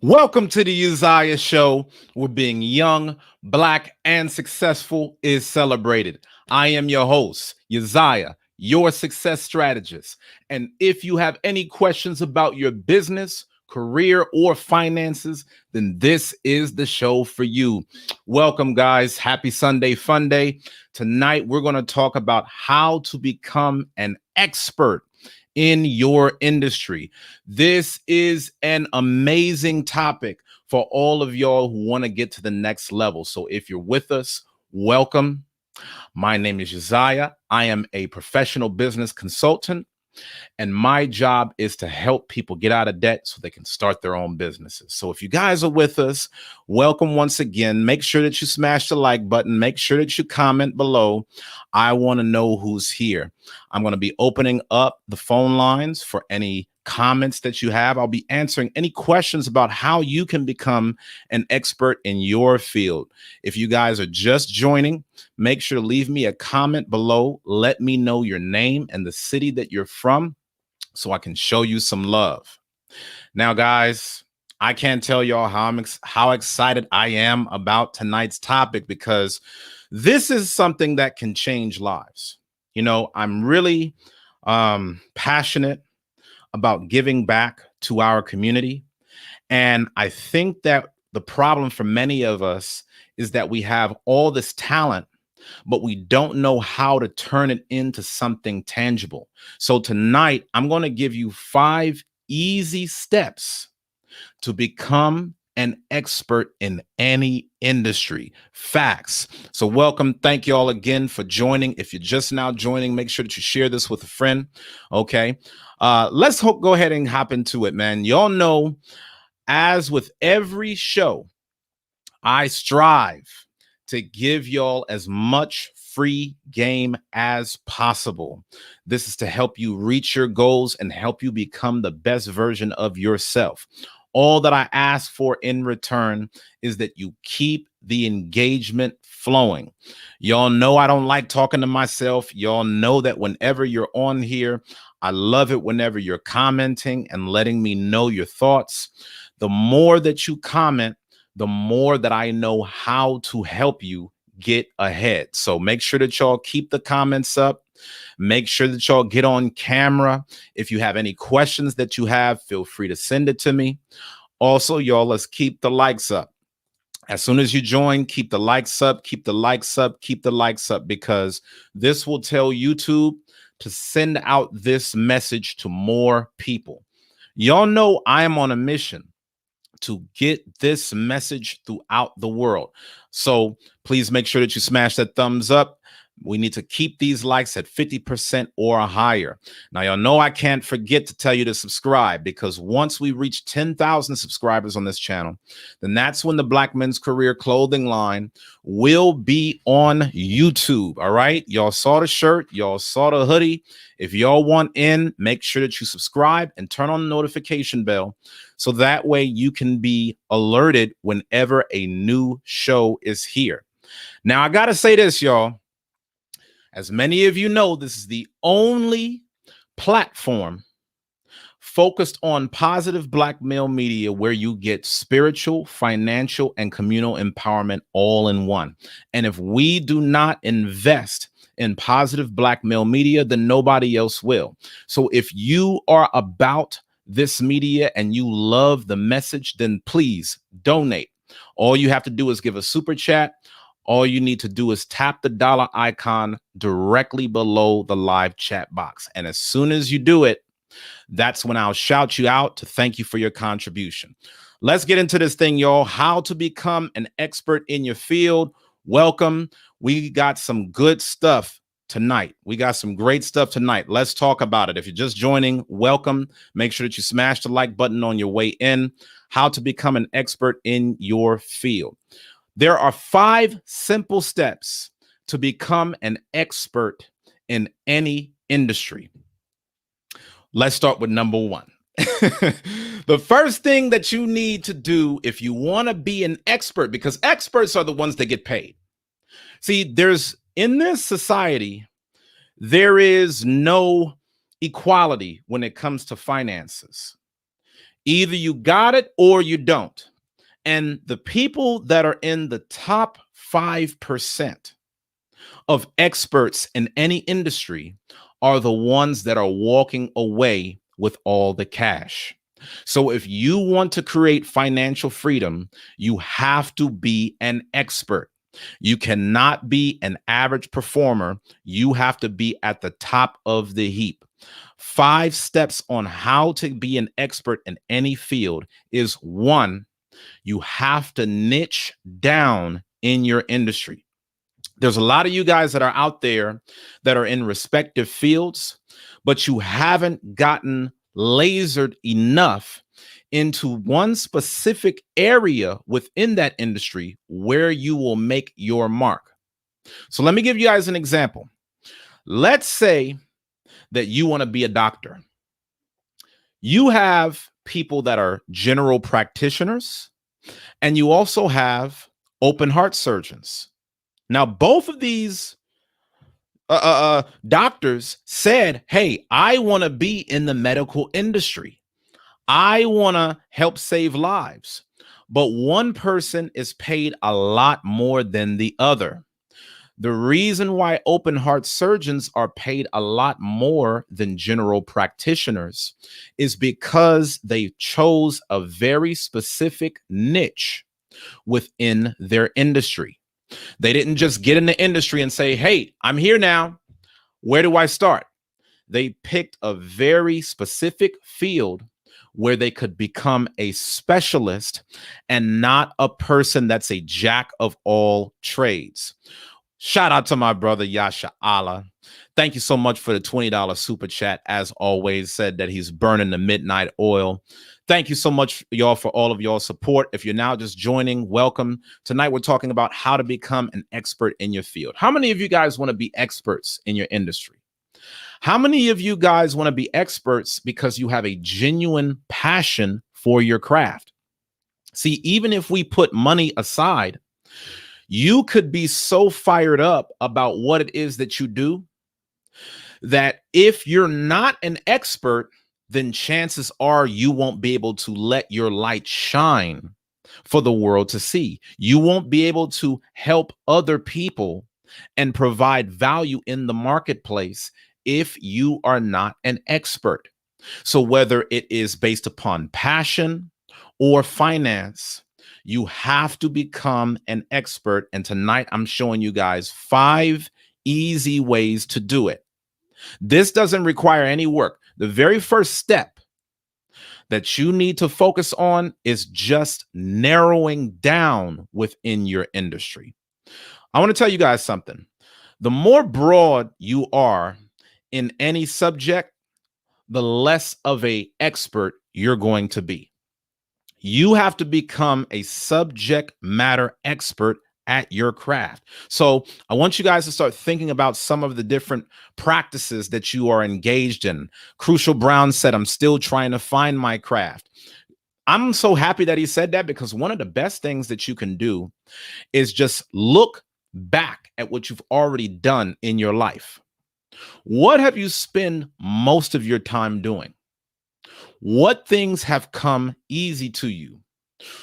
Welcome to the Uzziah Show, where being young, black, and successful is celebrated. I am your host, Uzziah, your success strategist. And if you have any questions about your business, career, or finances, then this is the show for you. Welcome, guys. Happy Sunday Fun Day. Tonight, we're going to talk about how to become an expert in your industry. This is an amazing topic for all of y'all who want to get to the next level. So if you're with us, welcome. My name is Uzziah. I am a professional business consultant, and my job is to help people get out of debt so they can start their own businesses. So if you guys are with us, welcome once again. Make sure that you smash the like button. Make sure that you comment below. I want to know who's here. I'm going to be opening up the phone lines for any comments that you have. I'll be answering any questions about how you can become an expert in your field. If you guys are just joining, make sure to leave me a comment below. Let me know your name and the city that you're from so I can show you some love. Now, guys, I can't tell y'all how excited I am about tonight's topic, because this is something that can change lives. You know, I'm really passionate about giving back to our community. And I think that The problem for many of us is that we have all this talent, but we don't know how to turn it into something tangible. So tonight, I'm going to give you 5 easy steps to become an expert in any industry. Facts. So welcome. Thank you all again for joining. If you're just now joining, make sure that you share this with a friend. Okay. Let's go ahead and hop into it, man. Y'all know, as with every show, I strive to give y'all as much free game as possible. This is to help you reach your goals and help you become the best version of yourself. All that I ask for in return is that you keep the engagement flowing. Y'all know I don't like talking to myself. Y'all know that whenever you're on here, I love it whenever you're commenting and letting me know your thoughts. The more that you comment, the more that I know how to help you get ahead. So make sure that y'all keep the comments up. Make sure that y'all get on camera. If you have any questions that you have, feel free to send it to me. Also, y'all, let's keep the likes up. As soon as you join, keep the likes up, keep the likes up, keep the likes up, because this will tell YouTube to send out this message to more people. Y'all know I am on a mission to get this message throughout the world. So please make sure that you smash that thumbs up. We need to keep these likes at 50% or higher. Now, y'all know I can't forget to tell you to subscribe, because once we reach 10,000 subscribers on this channel, then that's when the Black Men's Career clothing line will be on YouTube. All right. Y'all saw the shirt. Y'all saw the hoodie. If y'all want in, make sure that you subscribe and turn on the notification bell, so that way you can be alerted whenever a new show is here. Now, I got to say this, y'all. As many of you know, this is the only platform focused on positive Black male media where you get spiritual, financial, and communal empowerment all in one. And if we do not invest in positive Black male media, then nobody else will. So if you are about this media and you love the message, then please donate. All you have to do is give a super chat. All you need to do is tap the dollar icon directly below the live chat box. And as soon as you do it, that's when I'll shout you out to thank you for your contribution. Let's get into this thing, y'all. How to become an expert in your field. Welcome. We got some good stuff tonight. We got some great stuff tonight. Let's talk about it. If you're just joining, welcome. Make sure that you smash the like button on your way in. How to become an expert in your field. There are 5 simple steps to become an expert in any industry. Let's start with number 1. The first thing that you need to do if you want to be an expert, because experts are the ones that get paid. See, in this society, there is no equality when it comes to finances. Either you got it or you don't. And the people that are in the top 5% of experts in any industry are the ones that are walking away with all the cash. So if you want to create financial freedom, you have to be an expert. You cannot be an average performer. You have to be at the top of the heap. 5 steps on how to be an expert in any field is: 1, you have to niche down in your industry. There's a lot of you guys that are out there that are in respective fields, but you haven't gotten lasered enough into one specific area within that industry where you will make your mark. So let me give you guys an example. Let's say that you want to be a doctor. You have people that are general practitioners, and you also have open heart surgeons. Now, both of these doctors said, hey, I want to be in the medical industry. I want to help save lives. But one person is paid a lot more than the other. The reason why open heart surgeons are paid a lot more than general practitioners is because they chose a very specific niche. within their industry. They didn't just get in the industry and say, hey, I'm here now. Where do I start? They picked a very specific field where they could become a specialist and not a person that's a jack of all trades. Shout out to my brother Yasha Allah. Thank you so much for the $20 super chat. As always, said that he's burning the midnight oil. Thank you so much, y'all, for all of y'all support. If you're now just joining, welcome. Tonight, we're talking about how to become an expert in your field. How many of you guys want to be experts in your industry? How many of you guys want to be experts because you have a genuine passion for your craft? See, even if we put money aside, you could be so fired up about what it is that you do that if you're not an expert, then chances are you won't be able to let your light shine for the world to see. You won't be able to help other people and provide value in the marketplace if you are not an expert. So whether it is based upon passion or finance, you have to become an expert. And tonight I'm showing you guys 5 easy ways to do it. This doesn't require any work. The very first step that you need to focus on is just narrowing down within your industry. I want to tell you guys something. The more broad you are in any subject, the less of an expert you're going to be. You have to become a subject matter expert at your craft. So I want you guys to start thinking about some of the different practices that you are engaged in. Crucial Brown said, I'm still trying to find my craft. I'm so happy that he said that, because one of the best things that you can do is just look back at what you've already done in your life. What have you spent most of your time doing? What things have come easy to you?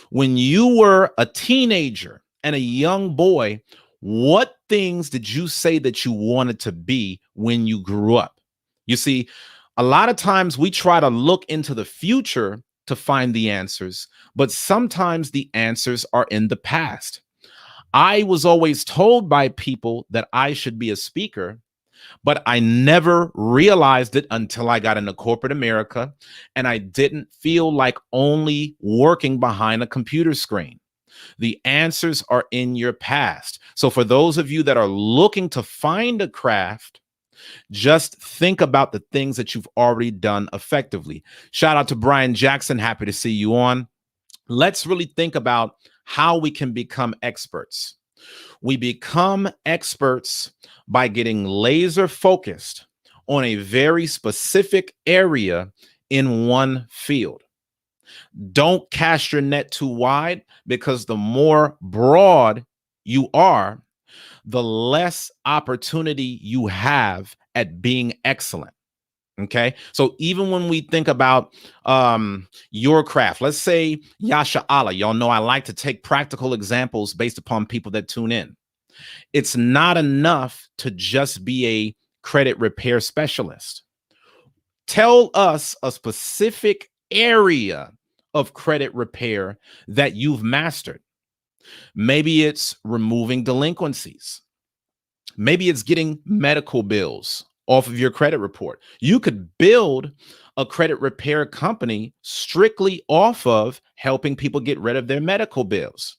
When you were a teenager and a young boy, what things did you say that you wanted to be when you grew up? You see, a lot of times we try to look into the future to find the answers, but sometimes the answers are in the past. I was always told by people that I should be a speaker, but I never realized it until I got into corporate America and I didn't feel like only working behind a computer screen. The answers are in your past. So for those of you that are looking to find a craft, just think about the things that you've already done effectively. Shout out to Brian Jackson. Happy to see you on. Let's really think about how we can become experts. We become experts by getting laser focused on a very specific area in one field. Don't cast your net too wide, because the more broad you are, the less opportunity you have at being excellent. Okay. So even when we think about your craft, let's say Yasha Allah, y'all know I like to take practical examples based upon people that tune in. It's not enough to just be a credit repair specialist. Tell us a specific area of credit repair that you've mastered. Maybe it's removing delinquencies. Maybe it's getting medical bills off of your credit report. You could build a credit repair company strictly off of helping people get rid of their medical bills.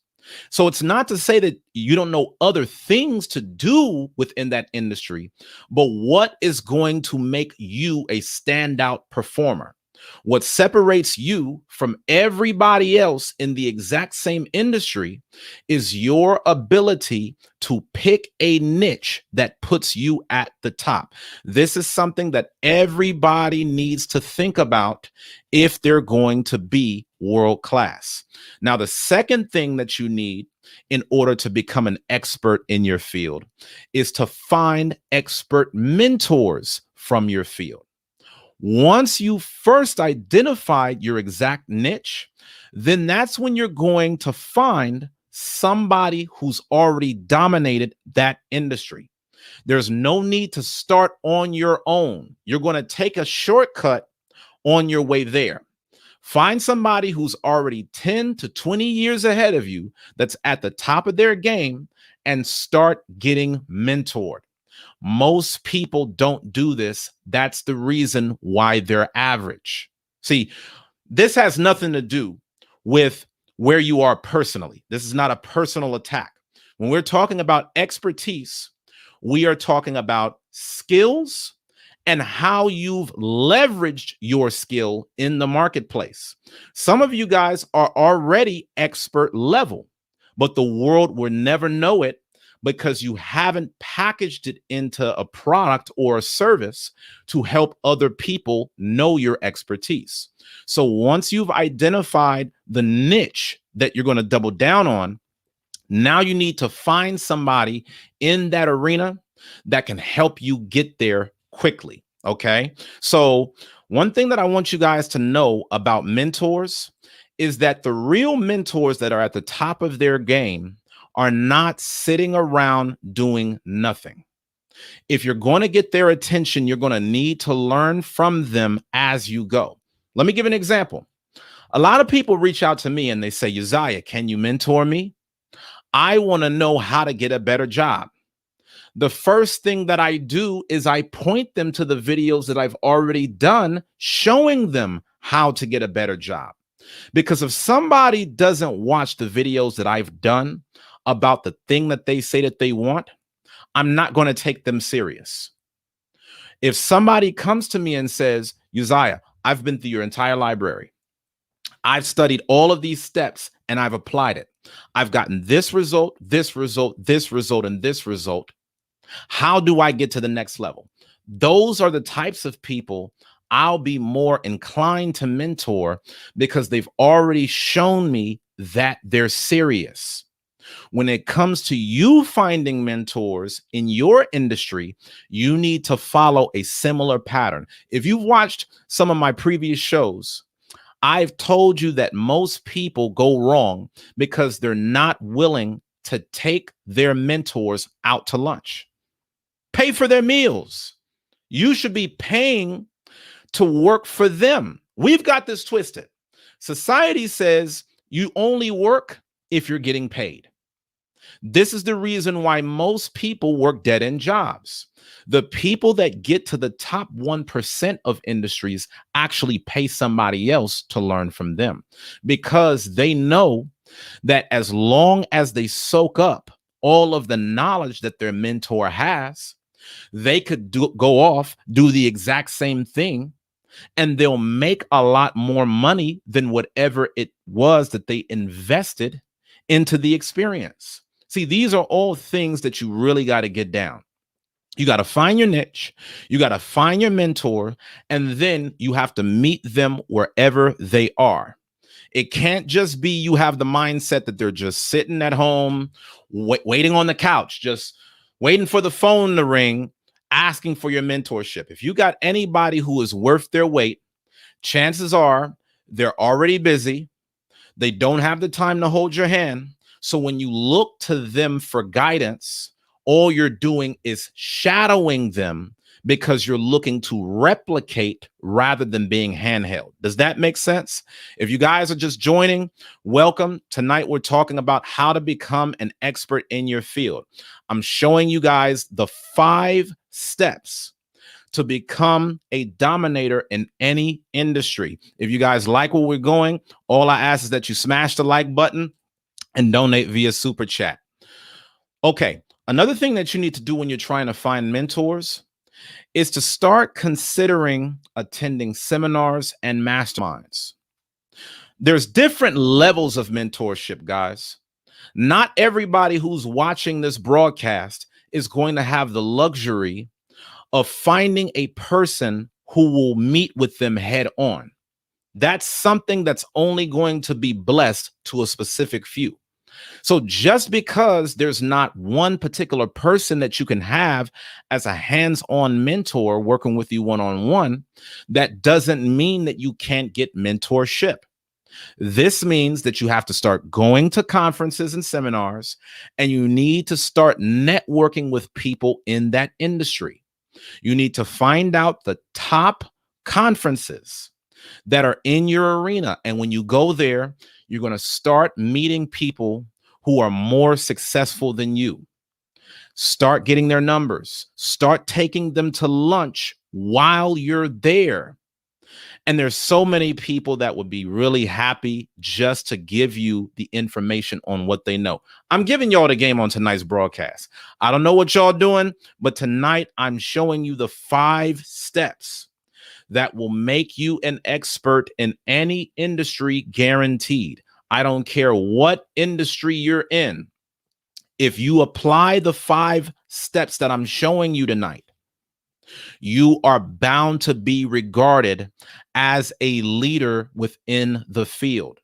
So it's not to say that you don't know other things to do within that industry, but what is going to make you a standout performer? What separates you from everybody else in the exact same industry is your ability to pick a niche that puts you at the top. This is something that everybody needs to think about if they're going to be world class. Now, the second thing that you need in order to become an expert in your field is to find expert mentors from your field. Once you first identified your exact niche, then that's when you're going to find somebody who's already dominated that industry. There's no need to start on your own. You're going to take a shortcut on your way there. Find somebody who's already 10 to 20 years ahead of you that's at the top of their game and start getting mentored. Most people don't do this. That's the reason why they're average. See, this has nothing to do with where you are personally. This is not a personal attack. When we're talking about expertise, we are talking about skills and how you've leveraged your skill in the marketplace. Some of you guys are already expert level, but the world will never know it because you haven't packaged it into a product or a service to help other people know your expertise. So once you've identified the niche that you're going to double down on, now you need to find somebody in that arena that can help you get there quickly. Okay. So, one thing that I want you guys to know about mentors is that the real mentors that are at the top of their game are not sitting around doing nothing. If you're going to get their attention, you're going to need to learn from them as you go. Let me give an example. A lot of people reach out to me and they say, Uzziah, can you mentor me? I want to know how to get a better job. The first thing that I do is I point them to the videos that I've already done showing them how to get a better job. Because if somebody doesn't watch the videos that I've done about the thing that they say that they want, I'm not going to take them serious. If somebody comes to me and says, Uzziah, I've been through your entire library. I've studied all of these steps and I've applied it. I've gotten this result, this result, this result, and this result. How do I get to the next level? Those are the types of people I'll be more inclined to mentor because they've already shown me that they're serious. When it comes to you finding mentors in your industry, you need to follow a similar pattern. If you've watched some of my previous shows, I've told you that most people go wrong because they're not willing to take their mentors out to lunch, pay for their meals. You should be paying to work for them. We've got this twisted. Society says you only work if you're getting paid. This is the reason why most people work dead-end jobs. The people that get to the top 1% of industries actually pay somebody else to learn from them because they know that as long as they soak up all of the knowledge that their mentor has, they could go off, do the exact same thing, and they'll make a lot more money than whatever it was that they invested into the experience. See, these are all things that you really got to get down. You got to find your niche, you got to find your mentor, and then you have to meet them wherever they are. It can't just be you have the mindset that they're just sitting at home, waiting on the couch, just waiting for the phone to ring, asking for your mentorship. If you got anybody who is worth their weight, chances are they're already busy. They don't have the time to hold your hand. So when you look to them for guidance, all you're doing is shadowing them because you're looking to replicate rather than being handheld. Does that make sense? If you guys are just joining, welcome. Tonight, we're talking about how to become an expert in your field. I'm showing you guys the 5 steps to become a dominator in any industry. If you guys like where we're going, all I ask is that you smash the like button and donate via super chat. Okay, another thing that you need to do when you're trying to find mentors is to start considering attending seminars and masterminds. There's different levels of mentorship, guys. Not everybody who's watching this broadcast is going to have the luxury of finding a person who will meet with them head on. That's something that's only going to be blessed to a specific few. So just because there's not one particular person that you can have as a hands-on mentor working with you one-on-one, that doesn't mean that you can't get mentorship. This means that you have to start going to conferences and seminars, and you need to start networking with people in that industry. You need to find out the top conferences that are in your arena. And when you go there, you're going to start meeting people who are more successful than you. Start getting their numbers. Start taking them to lunch while you're there. And there's so many people that would be really happy just to give you the information on what they know. I'm giving y'all the game on tonight's broadcast. I don't know what y'all doing, but tonight I'm showing you the 5 steps that will make you an expert in any industry, guaranteed. I don't care what industry you're in. If you apply the 5 steps that I'm showing you tonight, you are bound to be regarded as a leader within the field.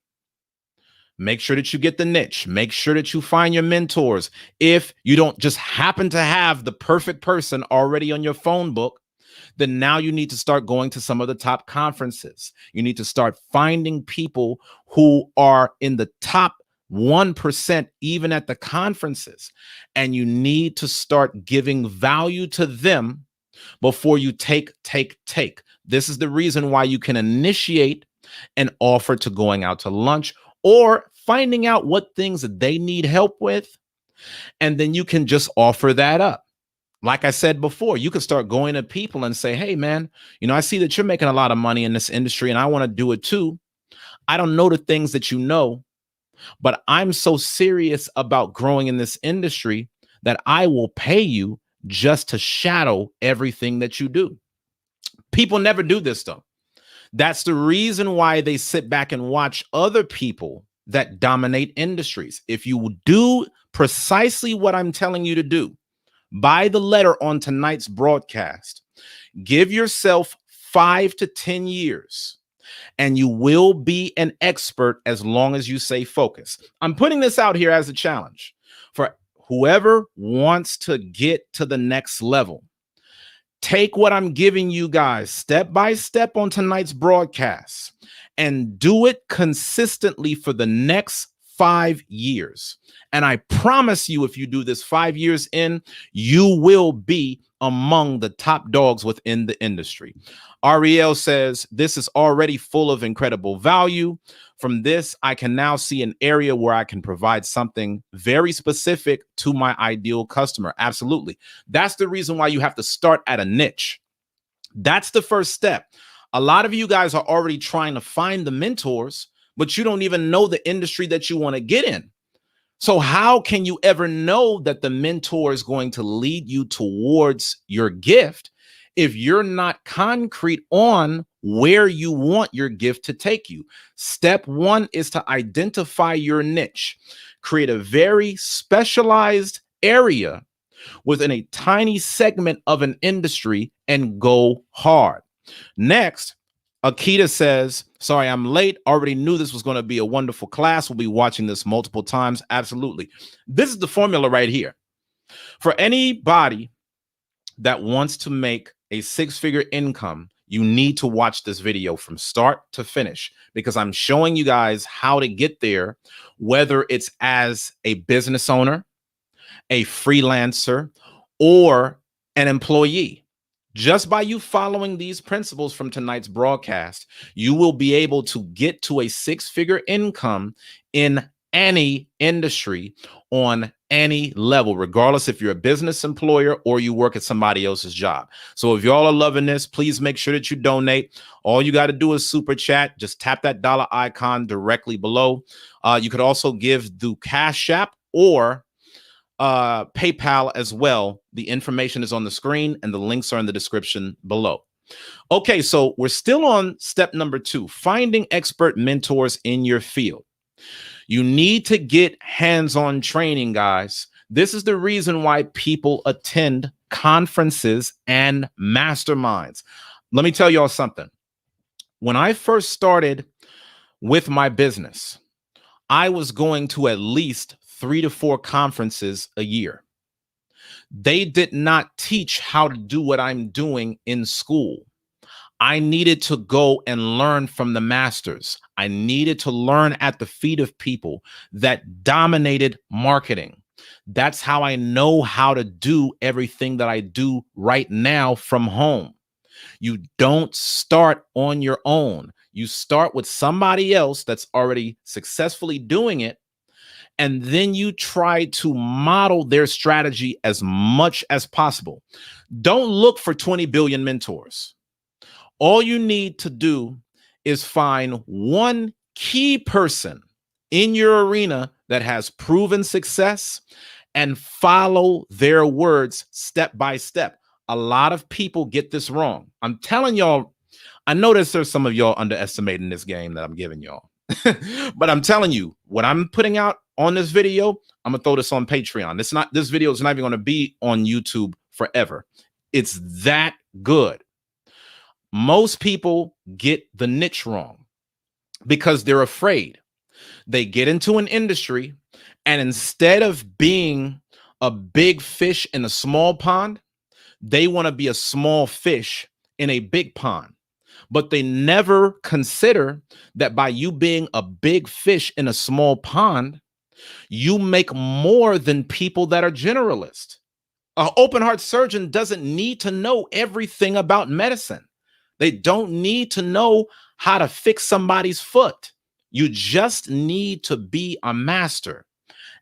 Make sure that you get the niche. Make sure that you find your mentors. If you don't just happen to have the perfect person already on your phone book, then now you need to start going to some of the top conferences. You need to start finding people who are in the top 1%, even at the conferences. And you need to start giving value to them before you take. This is the reason why you can initiate an offer to going out to lunch or finding out what things that they need help with. And then you can just offer that up. Like I said before, you could start going to people and say, hey, man, I see that you're making a lot of money in this industry and I want to do it too. I don't know the things that you know, but I'm so serious about growing in this industry that I will pay you just to shadow everything that you do. People never do this, though. That's the reason why they sit back and watch other people that dominate industries. If you do precisely what I'm telling you to do, by the letter on tonight's broadcast, give yourself 5 to 10 years and you will be an expert as long as you stay focused. I'm putting this out here as a challenge for whoever wants to get to the next level. Take what I'm giving you guys step by step on tonight's broadcast and do it consistently for the next 5 years. And I promise you, if you do this 5 years in, you will be among the top dogs within the industry. Ariel says, this is already full of incredible value. From this, I can now see an area where I can provide something very specific to my ideal customer. Absolutely. That's the reason why you have to start at a niche. That's the first step. A lot of you guys are already trying to find the mentors, but you don't even know the industry that you want to get in. So how can you ever know that the mentor is going to lead you towards your gift if you're not concrete on where you want your gift to take you? Step 1 is to identify your niche. Create a very specialized area within a tiny segment of an industry and go hard. Next, Akita says, sorry, I'm late. Already knew this was going to be a wonderful class. We'll be watching this multiple times. Absolutely. This is the formula right here. For anybody that wants to make a 6-figure income, you need to watch this video from start to finish because I'm showing you guys how to get there, whether it's as a business owner, a freelancer, or an employee. Just by you following these principles from tonight's broadcast, you will be able to get to a 6-figure income in any industry on any level, regardless if you're a business employer or you work at somebody else's job. So if y'all are loving this, please make sure that you donate. All you got to do is super chat. Just tap that dollar icon directly below. You could also give through Cash App or PayPal as well. The information is on the screen and the links are in the description below. Okay, so we're still on step number 2, finding expert mentors in your field. You need to get hands-on training, guys. This is the reason why people attend conferences and masterminds. Let me tell y'all something. When I first started with my business, I was going to at least 3 to 4 conferences a year. They did not teach how to do what I'm doing in school. I needed to go and learn from the masters. I needed to learn at the feet of people that dominated marketing. That's how I know how to do everything that I do right now from home. You don't start on your own. You start with somebody else that's already successfully doing it, and then you try to model their strategy as much as possible. Don't look for 20 billion mentors. All you need to do is find one key person in your arena that has proven success and follow their words step by step. A lot of people get this wrong. I'm telling y'all, I notice there's some of y'all underestimating this game that I'm giving y'all. But I'm telling you, what I'm putting out on this video, I'm gonna throw this on Patreon. This video is not even gonna be on YouTube forever. It's that good. Most people get the niche wrong because they're afraid. They get into an industry, and instead of being a big fish in a small pond, they want to be a small fish in a big pond. But they never consider that by you being a big fish in a small pond, you make more than people that are generalists. An open heart surgeon doesn't need to know everything about medicine. They don't need to know how to fix somebody's foot. You just need to be a master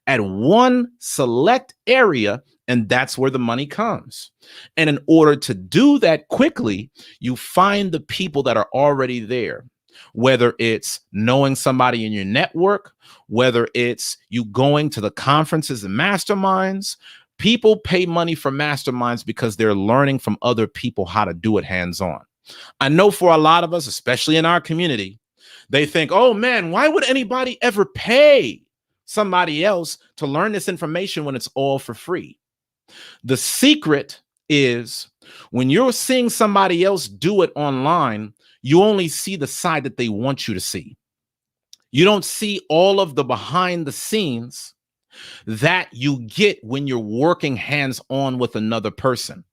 at one select area, and that's where the money comes. And in order to do that quickly, you find the people that are already there, whether it's knowing somebody in your network, whether it's you going to the conferences and masterminds. People pay money for masterminds because they're learning from other people how to do it hands-on. I know for a lot of us, especially in our community, they think, oh man, why would anybody ever pay somebody else to learn this information when it's all for free? The secret is when you're seeing somebody else do it online, you only see the side that they want you to see. You don't see all of the behind the scenes that you get when you're working hands-on with another person.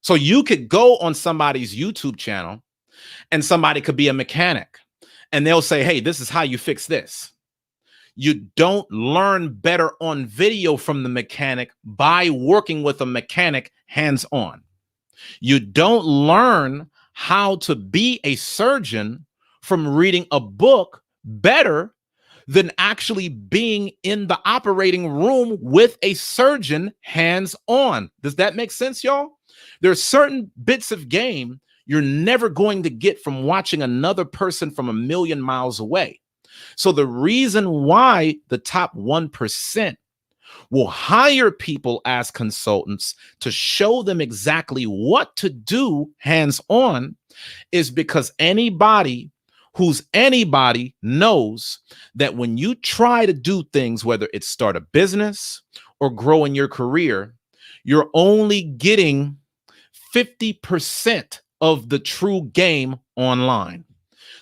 So you could go on somebody's YouTube channel and somebody could be a mechanic and they'll say, hey, this is how you fix this. You don't learn better on video from the mechanic by working with a mechanic hands-on. You don't learn how to be a surgeon from reading a book better than actually being in the operating room with a surgeon hands-on. Does that make sense, y'all? There are certain bits of game you're never going to get from watching another person from a million miles away. So the reason why the top 1% will hire people as consultants to show them exactly what to do hands-on is because anybody knows that when you try to do things, whether it's start a business or grow in your career, you're only getting 50% of the true game online.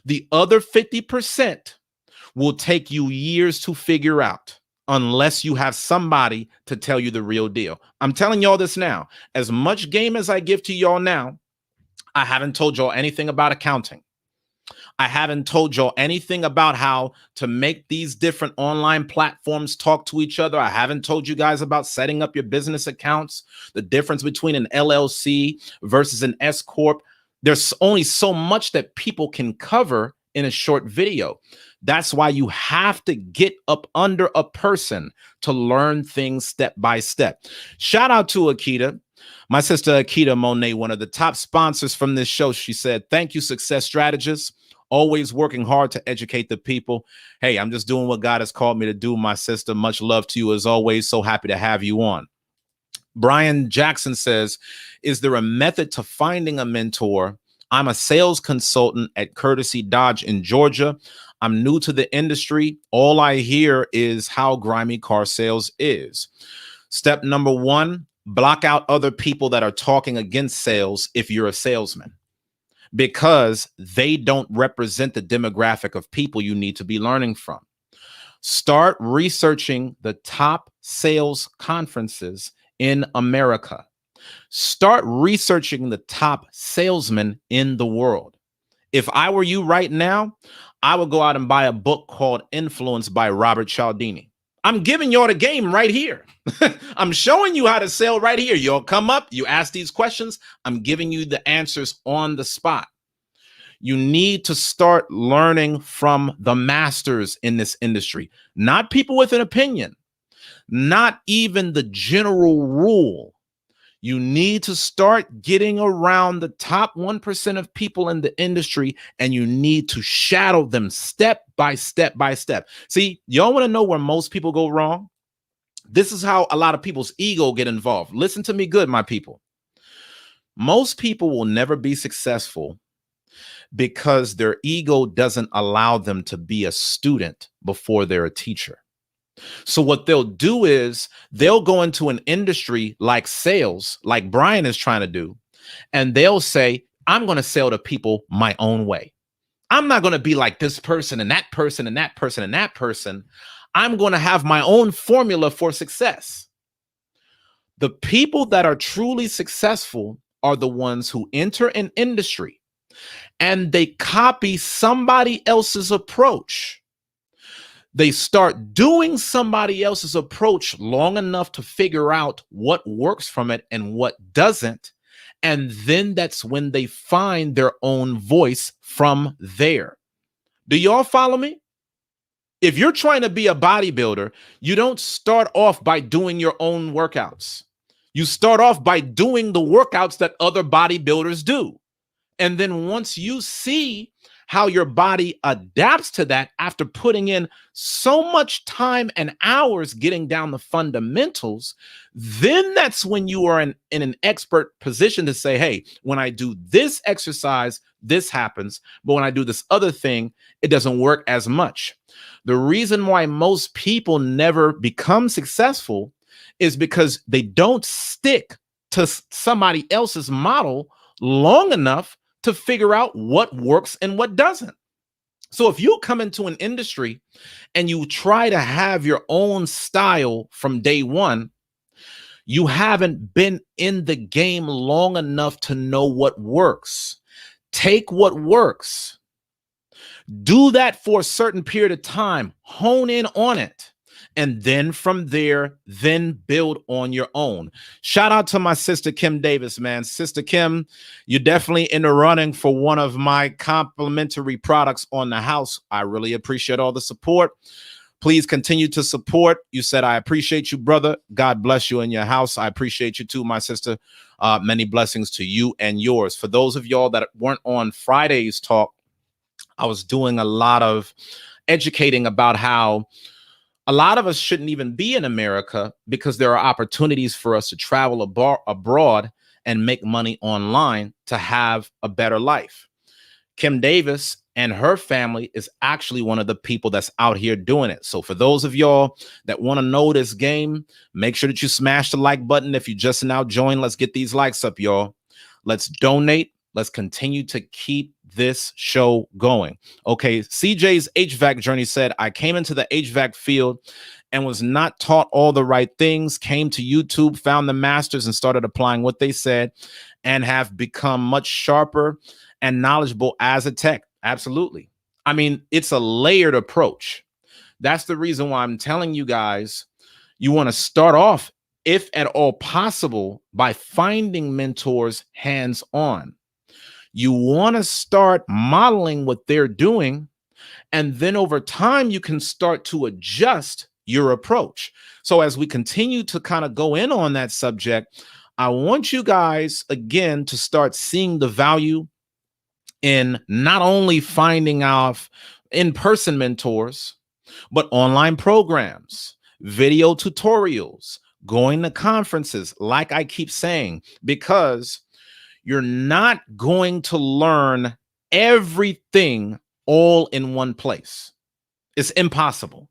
The other 50% will take you years to figure out unless you have somebody to tell you the real deal. I'm telling y'all this now. As much game as I give to y'all now, I haven't told y'all anything about accounting. I haven't told y'all anything about how to make these different online platforms talk to each other. I haven't told you guys about setting up your business accounts, the difference between an LLC versus an S Corp. There's only so much that people can cover in a short video. That's why you have to get up under a person to learn things step by step. Shout out to Akita. My sister Akita Monet, one of the top sponsors from this show. She said, thank you, success strategists. Always working hard to educate the people. Hey, I'm just doing what God has called me to do, my sister. Much love to you as always. So happy to have you on. Brian Jackson says, is there a method to finding a mentor? I'm a sales consultant at Courtesy Dodge in Georgia. I'm new to the industry. All I hear is how grimy car sales is. Step number 1, block out other people that are talking against sales if you're a salesman, because they don't represent the demographic of people you need to be learning from. Start researching the top sales conferences in America. Start researching the top salesmen in the world. If I were you right now, I would go out and buy a book called Influence by Robert Cialdini. I'm giving y'all the game right here. I'm showing you how to sell right here. You'll come up, you ask these questions. I'm giving you the answers on the spot. You need to start learning from the masters in this industry, not people with an opinion, not even the general rule. You need to start getting around the top 1% of people in the industry, and you need to shadow them step by step by step. See, y'all want to know where most people go wrong? This is how a lot of people's ego get involved. Listen to me good, my people. Most people will never be successful because their ego doesn't allow them to be a student before they're a teacher. So what they'll do is they'll go into an industry like sales, like Brian is trying to do, and they'll say, I'm going to sell to people my own way. I'm not going to be like this person and that person and that person and that person. I'm going to have my own formula for success. The people that are truly successful are the ones who enter an industry and they copy somebody else's approach. They start doing somebody else's approach long enough to figure out what works from it and what doesn't. And then that's when they find their own voice from there. Do y'all follow me? If you're trying to be a bodybuilder, you don't start off by doing your own workouts. You start off by doing the workouts that other bodybuilders do. And then once you see how your body adapts to that after putting in so much time and hours getting down the fundamentals, then that's when you are in an expert position to say, hey, when I do this exercise, this happens. But when I do this other thing, it doesn't work as much. The reason why most people never become successful is because they don't stick to somebody else's model long enough to figure out what works and what doesn't. So if you come into an industry and you try to have your own style from day one, you haven't been in the game long enough to know what works. Take what works. Do that for a certain period of time. Hone in on it. And then from there, then build on your own. Shout out to my sister, Kim Davis, man. Sister Kim, you're definitely in the running for one of my complimentary products on the house. I really appreciate all the support. Please continue to support. You said, I appreciate you, brother. God bless you in your house. I appreciate you too, my sister. Many blessings to you and yours. For those of y'all that weren't on Friday's talk, I was doing a lot of educating about how a lot of us shouldn't even be in America because there are opportunities for us to travel abroad and make money online to have a better life. Kim Davis and her family is actually one of the people that's out here doing it. So for those of y'all that want to know this game, make sure that you smash the like button. If you just now joined, let's get these likes up, y'all. Let's donate. Let's continue to keep this show going. Okay, CJ's HVAC journey said, I came into the HVAC field and was not taught all the right things, came to YouTube, found the masters and started applying what they said and have become much sharper and knowledgeable as a tech. Absolutely. I mean, it's a layered approach. That's the reason why I'm telling you guys, you want to start off, if at all possible, by finding mentors hands-on. You want to start modeling what they're doing, and then over time, you can start to adjust your approach. So as we continue to kind of go in on that subject, I want you guys, again, to start seeing the value in not only finding out in-person mentors, but online programs, video tutorials, going to conferences, like I keep saying, because you're not going to learn everything all in one place. It's impossible.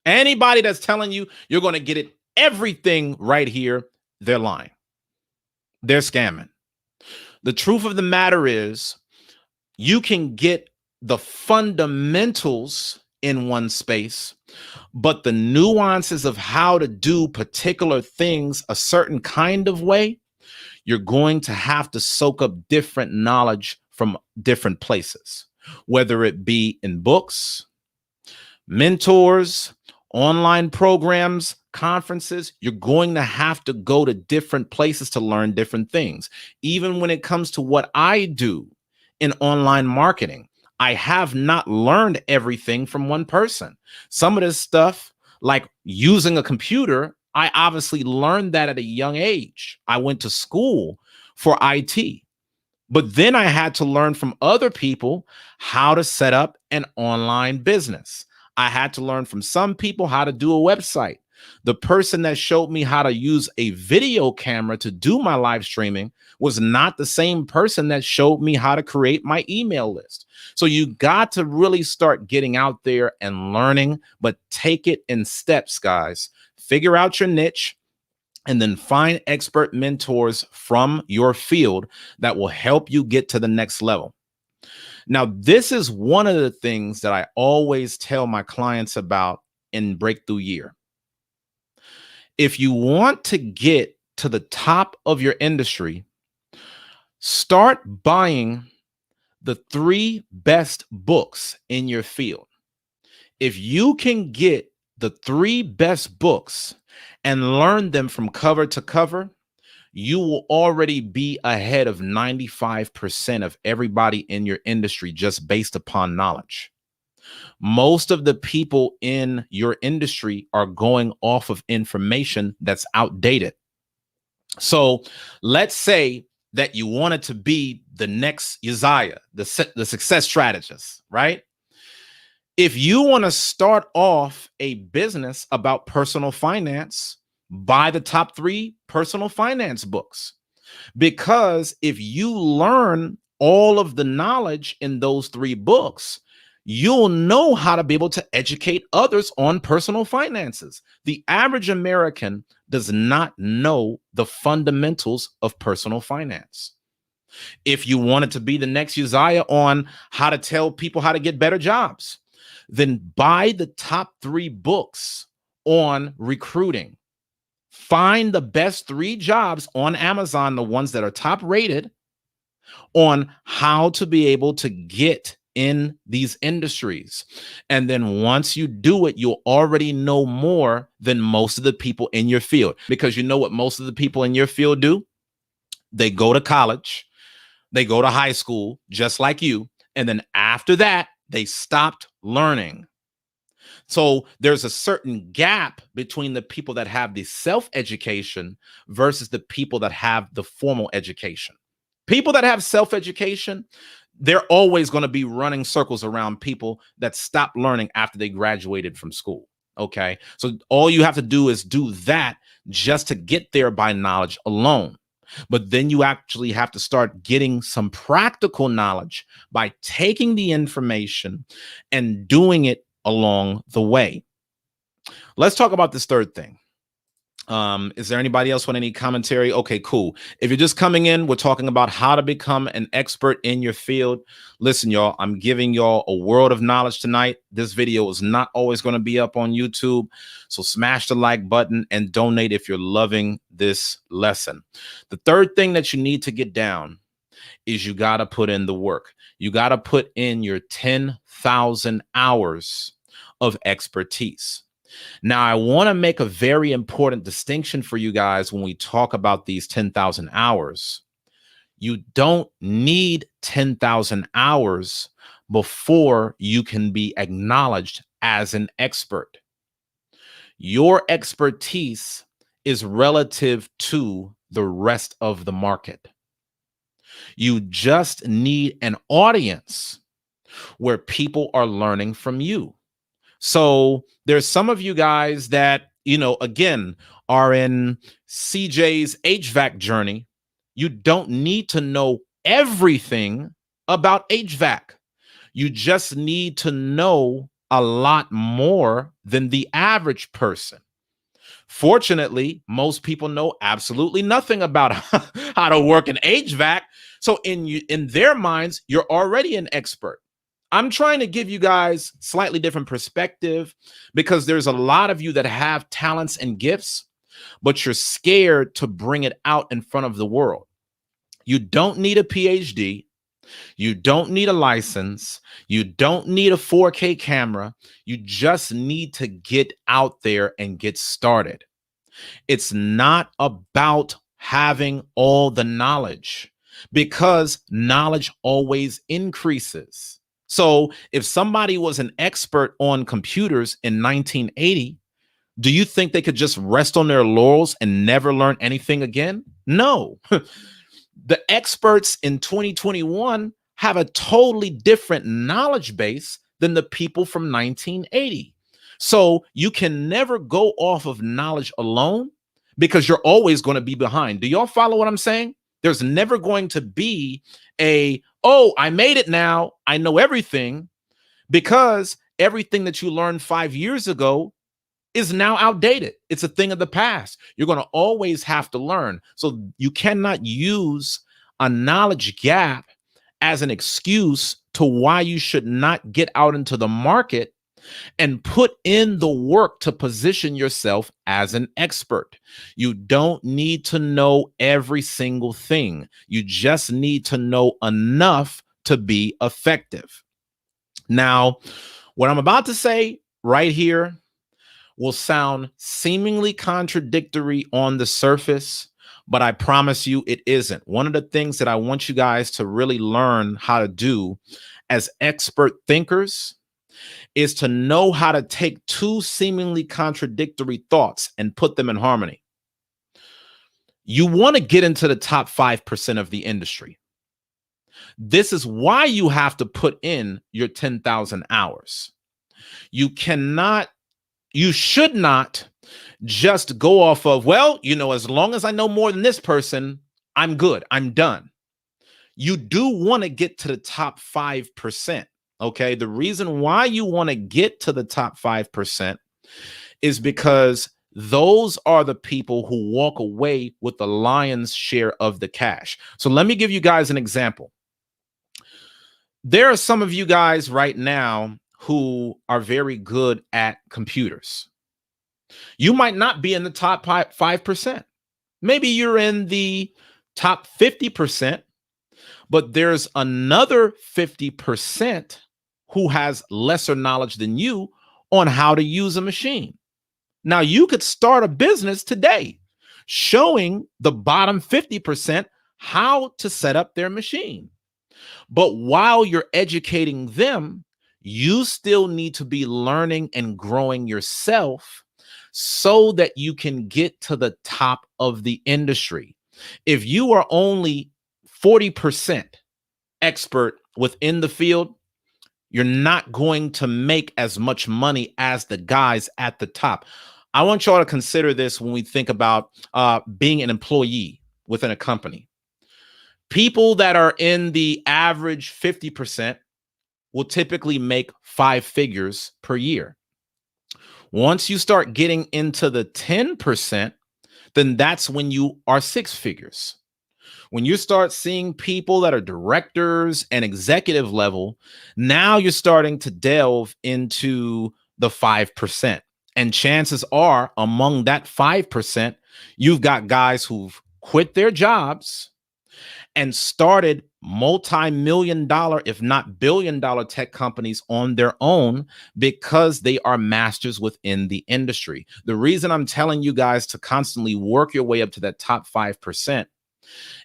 Anybody that's telling you you're going to get it everything right here, they're lying. They're scamming. The truth of the matter is, you can get the fundamentals in one space, but the nuances of how to do particular things a certain kind of way, you're going to have to soak up different knowledge from different places, whether it be in books, mentors, online programs, conferences. You're going to have to go to different places to learn different things. Even when it comes to what I do, in online marketing. I have not learned everything from one person. Some of this stuff, like using a computer, I obviously learned that at a young age. I went to school for IT. But then I had to learn from other people how to set up an online business. I had to learn from some people how to do a website. The person that showed me how to use a video camera to do my live streaming was not the same person that showed me how to create my email list. So you got to really start getting out there and learning, but take it in steps, guys. Figure out your niche, and then find expert mentors from your field that will help you get to the next level. Now, this is one of the things that I always tell my clients about in Breakthrough Year. If you want to get to the top of your industry, start buying the 3 best books in your field. If you can get the 3 best books and learn them from cover to cover, you will already be ahead of 95% of everybody in your industry just based upon knowledge. Most of the people in your industry are going off of information that's outdated. So let's say that you wanted to be the next Uzziah, the success strategist, right? If you want to start off a business about personal finance, buy the top 3 personal finance books. Because if you learn all of the knowledge in those 3 books, you'll know how to be able to educate others on personal finances. The average American does not know the fundamentals of personal finance. If you wanted to be the next Uzziah on how to tell people how to get better jobs, then buy the top 3 books on recruiting. Find the best 3 jobs on Amazon, the ones that are top rated, on how to be able to get in these industries. And then once you do it, you'll already know more than most of the people in your field. Because you know what most of the people in your field do? They go to college, they go to high school, just like you. And then after that, they stopped learning. So there's a certain gap between the people that have the self-education versus the people that have the formal education. People that have self-education, they're always going to be running circles around people that stopped learning after they graduated from school. Okay. So all you have to do is do that just to get there by knowledge alone. But then you actually have to start getting some practical knowledge by taking the information and doing it along the way. Let's talk about this third thing. Is there anybody else want any commentary? Okay, cool. If you're just coming in, we're talking about how to become an expert in your field. Listen, y'all, I'm giving y'all a world of knowledge tonight. This video is not always going to be up on YouTube. So smash the like button and donate if you're loving this lesson. The third thing that you need to get down is you got to put in the work. You got to put in your 10,000 hours of expertise. Now, I want to make a very important distinction for you guys when we talk about these 10,000 hours. You don't need 10,000 hours before you can be acknowledged as an expert. Your expertise is relative to the rest of the market. You just need an audience where people are learning from you. So there's some of you guys that, again, are in CJ's HVAC journey. You don't need to know everything about HVAC. You just need to know a lot more than the average person. Fortunately, most people know absolutely nothing about how to work an HVAC. So in their minds, you're already an expert. I'm trying to give you guys slightly different perspective because there's a lot of you that have talents and gifts, but you're scared to bring it out in front of the world. You don't need a PhD. You don't need a license. You don't need a 4K camera. You just need to get out there and get started. It's not about having all the knowledge. because knowledge always increases. So if somebody was an expert on computers in 1980, do you think they could just rest on their laurels and never learn anything again? No. The experts in 2021 have a totally different knowledge base than the people from 1980. So you can never go off of knowledge alone because you're always going to be behind. Do y'all follow what I'm saying? There's never going to be oh, I made it now, I know everything, because everything that you learned 5 years ago is now outdated. It's a thing of the past. You're going to always have to learn. So you cannot use a knowledge gap as an excuse to why you should not get out into the market and put in the work to position yourself as an expert. You don't need to know every single thing. You just need to know enough to be effective. Now, what I'm about to say right here will sound seemingly contradictory on the surface, but I promise you it isn't. One of the things that I want you guys to really learn how to do as expert thinkers is to know how to take two seemingly contradictory thoughts and put them in harmony. You want to get into the top 5% of the industry. This is why you have to put in your 10,000 hours. You should not just go off of, well, as long as I know more than this person, I'm good, I'm done. You do want to get to the top 5%. Okay. The reason why you want to get to the top 5% is because those are the people who walk away with the lion's share of the cash. So let me give you guys an example. There are some of you guys right now who are very good at computers. You might not be in the top 5%. Maybe you're in the top 50%, but there's another 50% who has lesser knowledge than you on how to use a machine. Now, you could start a business today showing the bottom 50% how to set up their machine. But while you're educating them, you still need to be learning and growing yourself so that you can get to the top of the industry. If you are only 40% expert within the field, you're not going to make as much money as the guys at the top. I want y'all to consider this when we think about being an employee within a company. People that are in the average 50% will typically make 5 figures per year. Once you start getting into the 10%, then that's when you are 6 figures. When you start seeing people that are directors and executive level, now you're starting to delve into the 5%. And chances are among that 5%, you've got guys who've quit their jobs and started multi-million-dollar, if not billion-dollar tech companies on their own because they are masters within the industry. The reason I'm telling you guys to constantly work your way up to that top 5%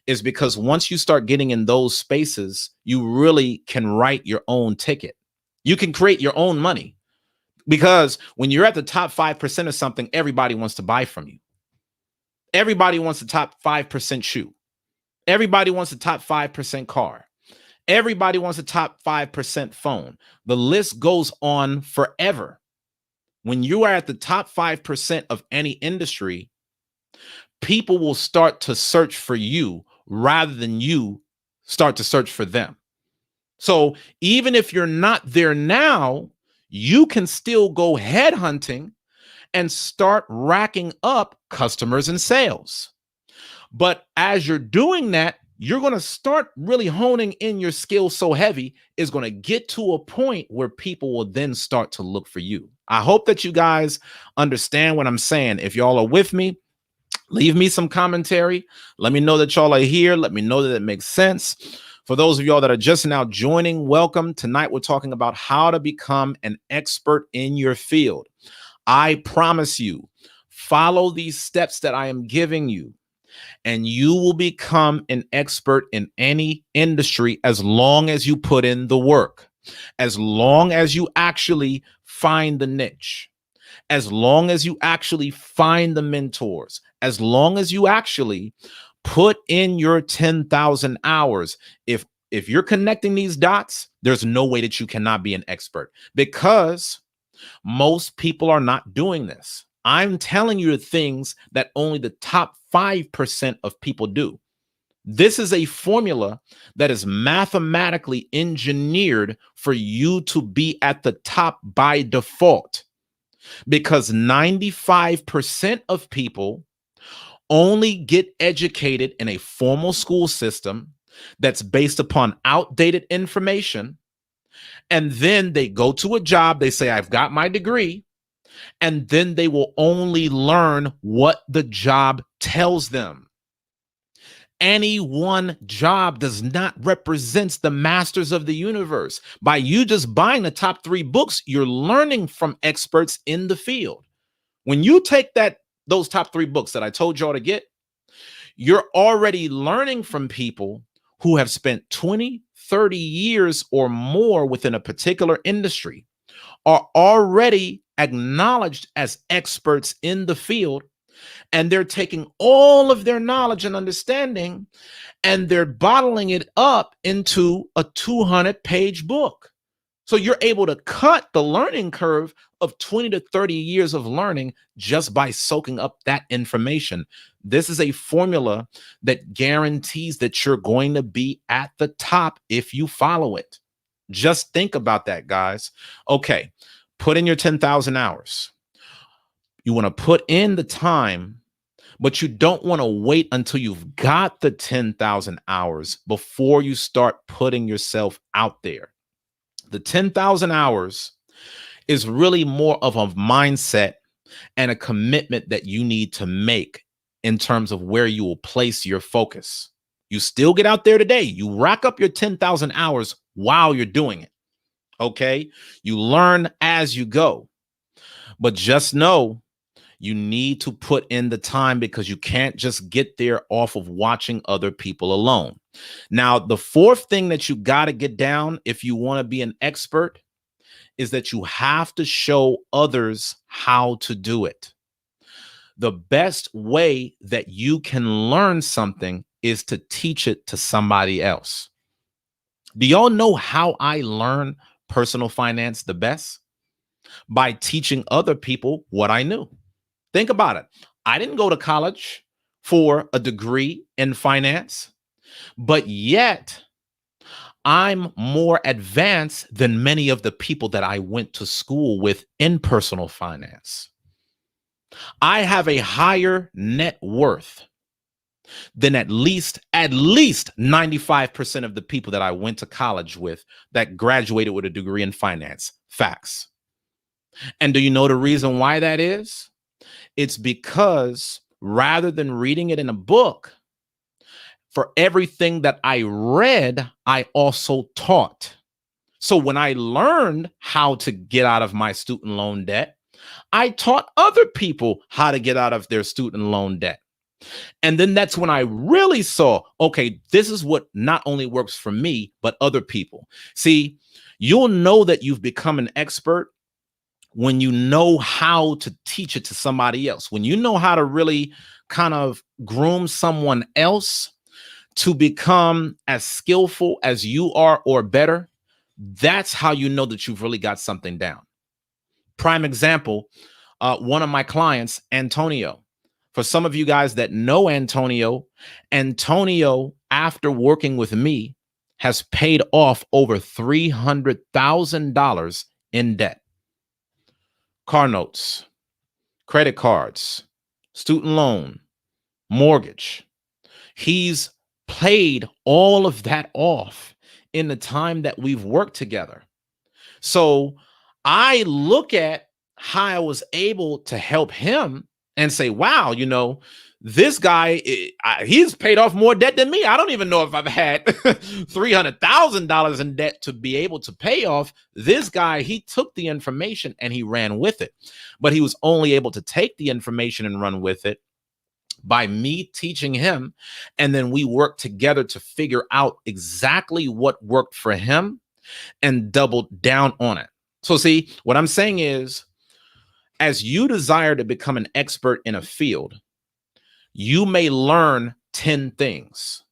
is because once you start getting in those spaces, you really can write your own ticket. You can create your own money because when you're at the top 5% of something, everybody wants to buy from you. Everybody wants the top 5% shoe. Everybody wants the top 5% car. Everybody wants the top 5% phone. The list goes on forever. When you are at the top 5% of any industry, people will start to search for you rather than you start to search for them. So even if you're not there now, you can still go headhunting and start racking up customers and sales. But as you're doing that, you're going to start really honing in your skills so heavy, it's going to get to a point where people will then start to look for you. I hope that you guys understand what I'm saying. If y'all are with me, leave me some commentary. Let me know that y'all are here. Let me know that it makes sense. For those of y'all that are just now joining, welcome. Tonight, we're talking about how to become an expert in your field. I promise you, follow these steps that I am giving you, and you will become an expert in any industry as long as you put in the work, as long as you actually find the niche, as long as you actually find the mentors, as long as you actually put in your 10,000 hours. If you're connecting these dots, there's no way that you cannot be an expert, because most people are not doing this. I'm telling you the things that only the top 5% of people do. This is a formula that is mathematically engineered for you to be at the top by default, because 95% of people only get educated in a formal school system that's based upon outdated information. And then they go to a job, they say, I've got my degree, and then they will only learn what the job tells them. Any one job does not represent the masters of the universe. By you just buying the top 3 books, you're learning from experts in the field. When you take those top 3 books that I told y'all to get, you're already learning from people who have spent 20, 30 years or more within a particular industry, are already acknowledged as experts in the field, and they're taking all of their knowledge and understanding and they're bottling it up into a 200-page book. So you're able to cut the learning curve of 20 to 30 years of learning just by soaking up that information. This is a formula that guarantees that you're going to be at the top if you follow it. Just think about that, guys. Okay, put in your 10,000 hours. You want to put in the time, but you don't want to wait until you've got the 10,000 hours before you start putting yourself out there. The 10,000 hours is really more of a mindset and a commitment that you need to make in terms of where you will place your focus. You still get out there today. You rack up your 10,000 hours while you're doing it. Okay? You learn as you go. But just know you need to put in the time, because you can't just get there off of watching other people alone. Now, the fourth thing that you got to get down if you want to be an expert is that you have to show others how to do it. The best way that you can learn something is to teach it to somebody else. Do y'all know how I learn personal finance the best? By teaching other people what I knew. Think about it. I didn't go to college for a degree in finance, but yet I'm more advanced than many of the people that I went to school with in personal finance. I have a higher net worth than at least 95% of the people that I went to college with that graduated with a degree in finance. Facts. And do you know the reason why that is? It's because rather than reading it in a book, for everything that I read, I also taught. So when I learned how to get out of my student loan debt, I taught other people how to get out of their student loan debt. And then that's when I really saw, okay, this is what not only works for me, but other people. See, you'll know that you've become an expert when you know how to teach it to somebody else, when you know how to really kind of groom someone else to become as skillful as you are or better. That's how you know that you've really got something down. Prime example, one of my clients, Antonio. For some of you guys that know Antonio, after working with me, has paid off over $300,000 in debt. Car notes, credit cards, student loan, mortgage. He's paid all of that off in the time that we've worked together. So I look at how I was able to help him and say, wow, this guy, he's paid off more debt than me. I don't even know if I've had $300,000 in debt to be able to pay off. This guy, he took the information and he ran with it. But he was only able to take the information and run with it by me teaching him. And then we work together to figure out exactly what worked for him and double down on it. So see, what I'm saying is, as you desire to become an expert in a field, you may learn 10 things.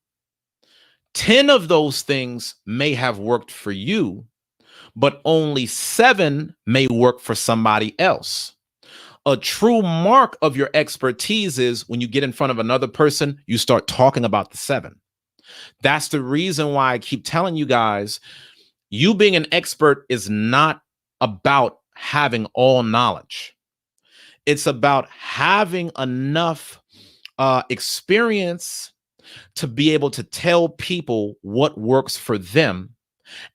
10 of those things may have worked for you, but only 7 may work for somebody else. A true mark of your expertise is when you get in front of another person, you start talking about the 7. That's the reason why I keep telling you guys, you being an expert is not about having all knowledge. It's about having enough experience to be able to tell people what works for them.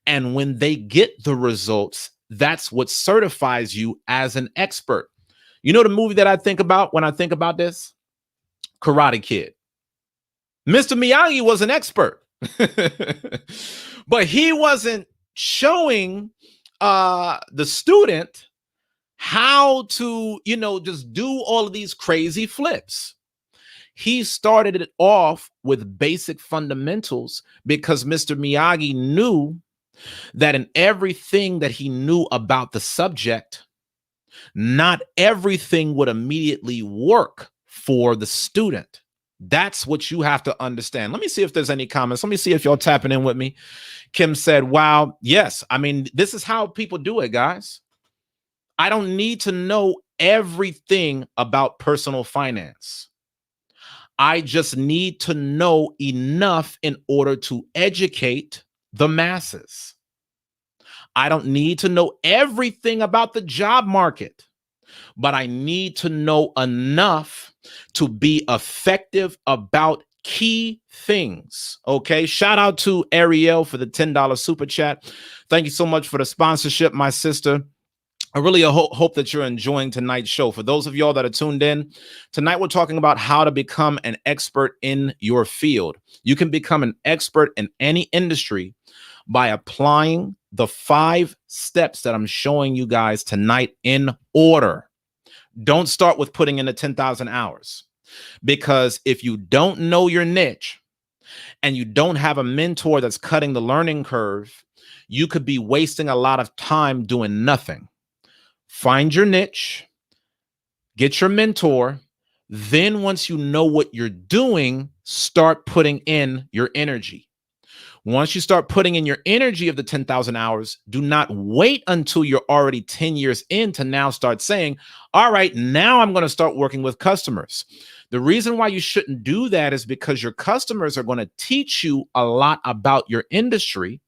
And when they get the results, that's what certifies you as an expert. You know the movie that I think about when I think about this? Karate Kid. Mr. Miyagi was an expert, but he wasn't showing the student how to, just do all of these crazy flips. He started it off with basic fundamentals because Mr. Miyagi knew that in everything that he knew about the subject, not everything would immediately work for the student. That's what you have to understand. Let me see if there's any comments. Let me see if y'all tapping in with me. Kim said, wow, yes. I mean, this is how people do it, guys. I don't need to know everything about personal finance. I just need to know enough in order to educate the masses. I don't need to know everything about the job market, but I need to know enough to be effective about key things. Okay. Shout out to Ariel for the $10 super chat. Thank you so much for the sponsorship, my sister. I really hope that you're enjoying tonight's show. For those of y'all that are tuned in, tonight we're talking about how to become an expert in your field. You can become an expert in any industry by applying the 5 steps that I'm showing you guys tonight in order. Don't start with putting in the 10,000 hours, because if you don't know your niche and you don't have a mentor that's cutting the learning curve, you could be wasting a lot of time doing nothing. Find your niche, get your mentor. Then once you know what you're doing, start putting in your energy. Once you start putting in your energy of the 10,000 hours, do not wait until you're already 10 years in to now start saying, all right, now I'm going to start working with customers. The reason why you shouldn't do that is because your customers are going to teach you a lot about your industry,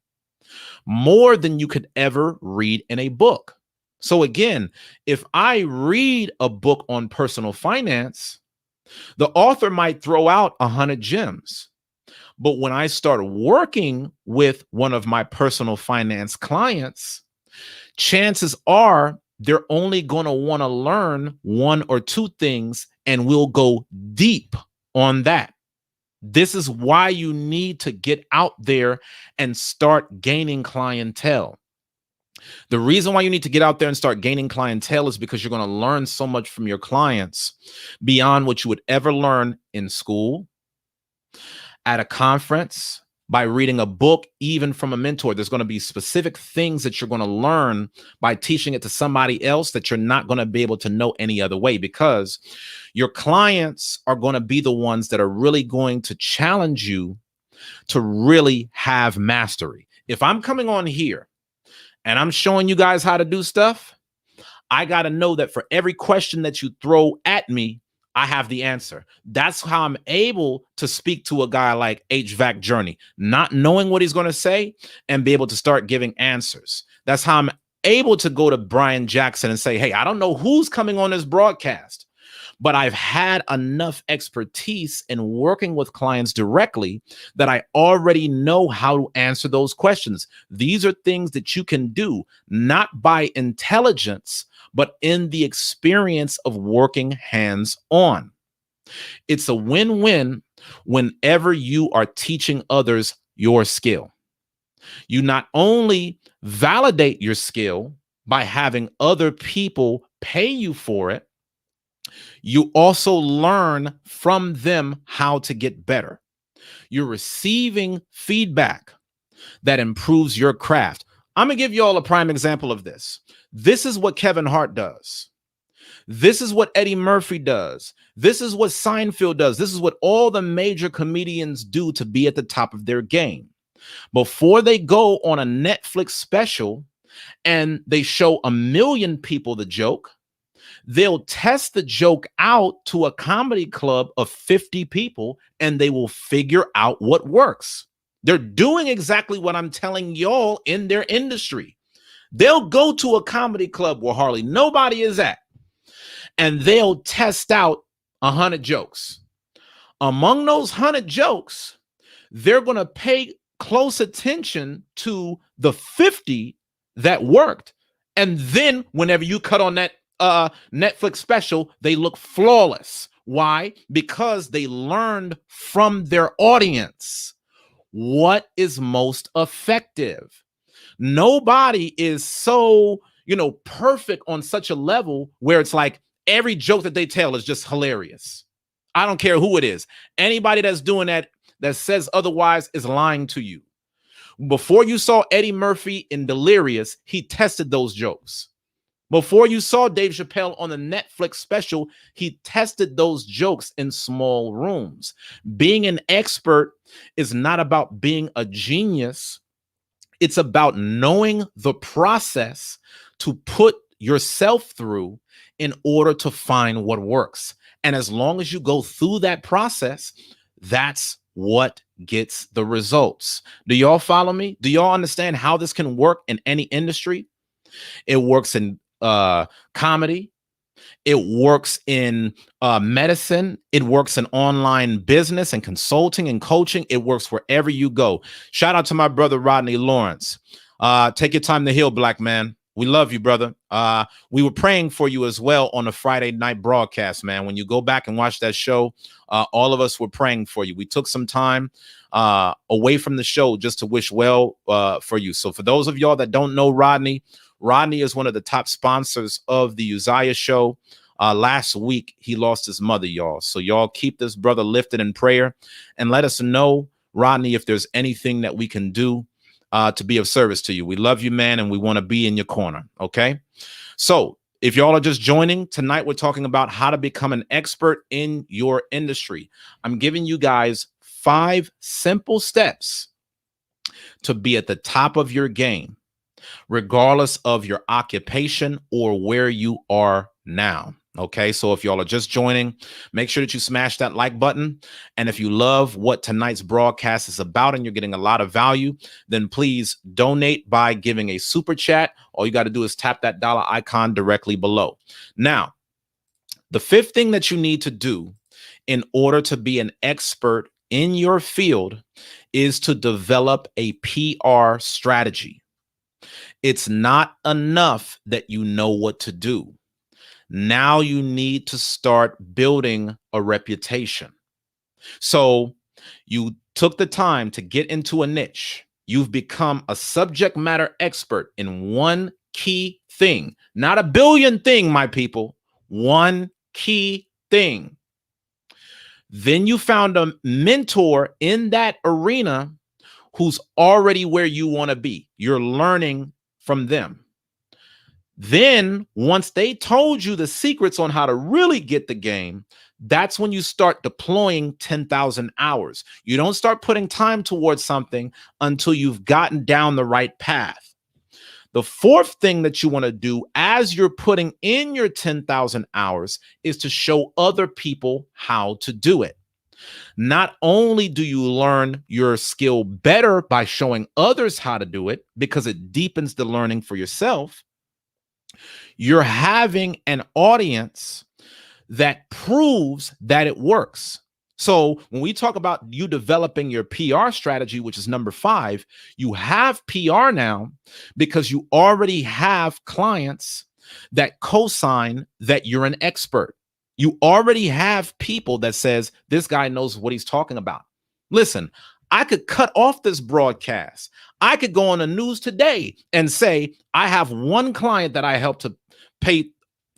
more than you could ever read in a book. So again, if I read a book on personal finance, the author might throw out 100 gems. But when I start working with one of my personal finance clients, chances are they're only going to want to learn 1 or 2 things, and we'll go deep on that. This is why you need to get out there and start gaining clientele. The reason why you need to get out there and start gaining clientele is because you're going to learn so much from your clients beyond what you would ever learn in school, at a conference, by reading a book, even from a mentor. There's going to be specific things that you're going to learn by teaching it to somebody else that you're not going to be able to know any other way, because your clients are going to be the ones that are really going to challenge you to really have mastery. If I'm coming on here and I'm showing you guys how to do stuff, I got to know that for every question that you throw at me, I have the answer. That's how I'm able to speak to a guy like HVAC Journey, not knowing what he's going to say and be able to start giving answers. That's how I'm able to go to Brian Jackson and say, hey, I don't know who's coming on this broadcast, but I've had enough expertise in working with clients directly that I already know how to answer those questions. These are things that you can do, not by intelligence, but in the experience of working hands-on. It's a win-win whenever you are teaching others your skill. You not only validate your skill by having other people pay you for it, You also learn from them how to get better. You're receiving feedback that improves your craft. I'm going to give you all a prime example of this. This is what Kevin Hart does. This is what Eddie Murphy does. This is what Seinfeld does. This is what all the major comedians do to be at the top of their game. Before they go on a Netflix special and they show 1 million people the joke, they'll test the joke out to a comedy club of 50 people and they will figure out what works. They're doing exactly what I'm telling y'all in their industry. They'll go to a comedy club where hardly nobody is at, and they'll test out 100 jokes. Among those 100 jokes, they're going to pay close attention to the 50 that worked. And then whenever you cut on that Netflix special, they look flawless. Why? Because they learned from their audience what is most effective. Nobody is so, perfect on such a level where it's like every joke that they tell is just hilarious. I don't care who it is. Anybody that's doing that says otherwise is lying to you. Before you saw Eddie Murphy in Delirious, he tested those jokes. Before you saw Dave Chappelle on the Netflix special, he tested those jokes in small rooms. Being an expert is not about being a genius. It's about knowing the process to put yourself through in order to find what works. And as long as you go through that process, that's what gets the results. Do y'all follow me? Do y'all understand how this can work in any industry? It works in comedy. It works in medicine. It works in online business and consulting and coaching. It works wherever you go. Shout out to my brother, Rodney Lawrence. Take your time to heal, black man. We love you, brother. We were praying for you as well on the Friday night broadcast, man. When you go back and watch that show, all of us were praying for you. We took some time away from the show just to wish well for you. So for those of y'all that don't know Rodney is one of the top sponsors of the Uzziah show. Last week, he lost his mother, y'all. So y'all keep this brother lifted in prayer and let us know, Rodney, if there's anything that we can do to be of service to you. We love you, man, and we want to be in your corner, okay? So if y'all are just joining, tonight we're talking about how to become an expert in your industry. I'm giving you guys 5 simple steps to be at the top of your game, regardless of your occupation or where you are now. Okay, so if y'all are just joining, make sure that you smash that like button. And if you love what tonight's broadcast is about and you're getting a lot of value, then please donate by giving a super chat. All you got to do is tap that dollar icon directly below. Now, the 5th thing that you need to do in order to be an expert in your field is to develop a PR strategy. It's not enough that you know what to do. Now you need to start building a reputation. So you took the time to get into a niche. You've become a subject matter expert in one key thing, not a billion thing, my people, one key thing. Then you found a mentor in that arena who's already where you want to be. You're learning from them. Then once they told you the secrets on how to really get the game, that's when you start deploying 10,000 hours. You don't start putting time towards something until you've gotten down the right path. The 4th thing that you want to do as you're putting in your 10,000 hours is to show other people how to do it. Not only do you learn your skill better by showing others how to do it, because it deepens the learning for yourself, you're having an audience that proves that it works. So when we talk about you developing your PR strategy, which is number 5, you have PR now because you already have clients that co-sign that you're an expert. You already have people that says this guy knows what he's talking about. Listen, I could cut off this broadcast. I could go on the news today and say, I have one client that I helped to pay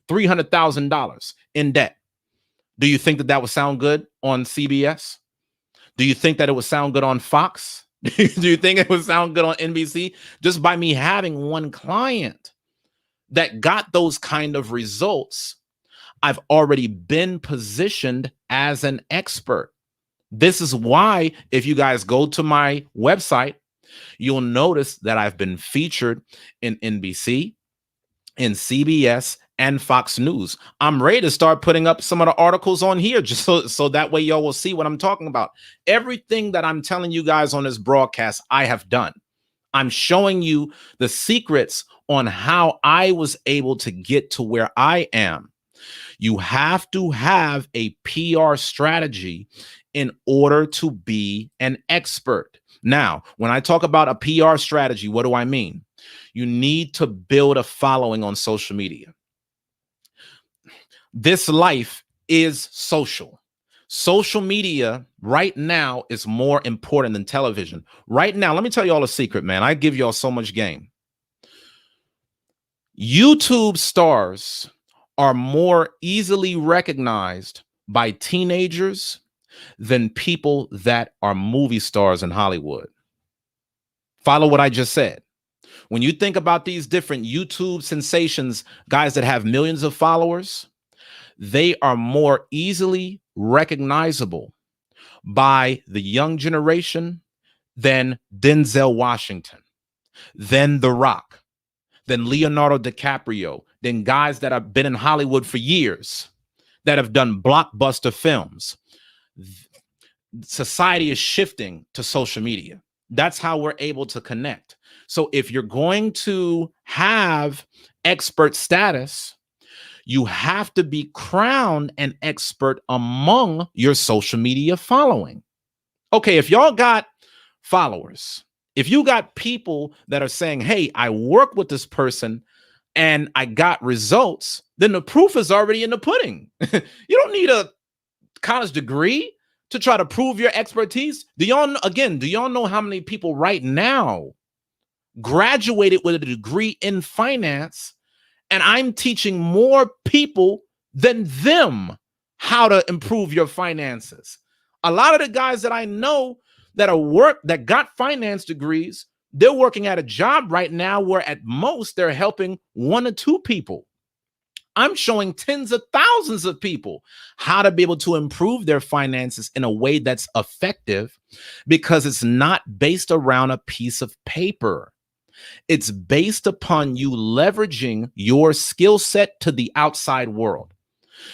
$300,000 in debt. Do you think that that would sound good on CBS? Do you think that it would sound good on Fox? Do you think it would sound good on NBC? Just by me having one client that got those kind of results, I've already been positioned as an expert. This is why, if you guys go to my website, you'll notice that I've been featured in NBC, in CBS, and Fox News. I'm ready to start putting up some of the articles on here just so that way y'all will see what I'm talking about. Everything that I'm telling you guys on this broadcast, I have done. I'm showing you the secrets on how I was able to get to where I am. You have to have a PR strategy in order to be an expert. Now, when I talk about a PR strategy, what do I mean? You need to build a following on social media. This life is social. Social media right now is more important than television. Right now, let me tell you all a secret, man. I give y'all so much game. YouTube stars are more easily recognized by teenagers than people that are movie stars in Hollywood. Follow what I just said. When you think about these different YouTube sensations, guys that have millions of followers, they are more easily recognizable by the young generation than Denzel Washington, than The Rock, than Leonardo DiCaprio, than guys that have been in Hollywood for years, that have done blockbuster films. Society is shifting to social media. That's how we're able to connect. So if you're going to have expert status, you have to be crowned an expert among your social media following. Okay, if y'all got followers, if you got people that are saying, hey, I work with this person and I got results, then the proof is already in the pudding. You don't need a college degree to try to prove your expertise. Do y'all know how many people right now graduated with a degree in finance, and I'm teaching more people than them how to improve your finances? A lot of the guys that I know that got finance degrees, they're working at a job right now where at most they're helping 1 or 2 people. I'm showing tens of thousands of people how to be able to improve their finances in a way that's effective, because it's not based around a piece of paper. It's based upon you leveraging your skill set to the outside world.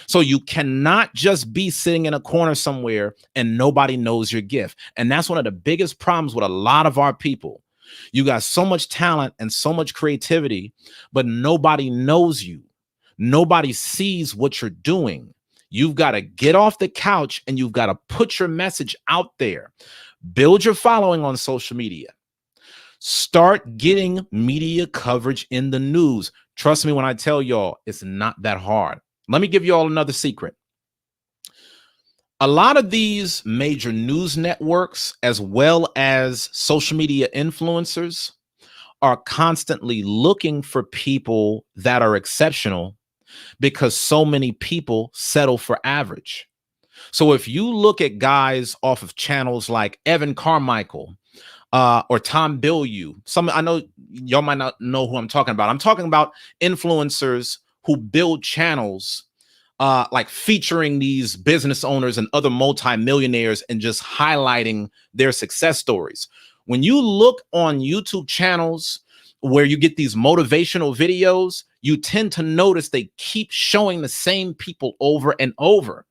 So you cannot just be sitting in a corner somewhere and nobody knows your gift. And that's one of the biggest problems with a lot of our people. You got so much talent and so much creativity, but nobody knows you. Nobody sees what you're doing. You've got to get off the couch and you've got to put your message out there. Build your following on social media. Start getting media coverage in the news. Trust me when I tell y'all, it's not that hard. Let me give you all another secret. A lot of these major news networks, as well as social media influencers, are constantly looking for people that are exceptional, because so many people settle for average. So if you look at guys off of channels like Evan Carmichael or Tom Bilyeu, I know y'all might not know who I'm talking about. I'm talking about influencers who build channels like featuring these business owners and other multimillionaires and just highlighting their success stories. When you look on YouTube channels where you get these motivational videos, you tend to notice they keep showing the same people over and over.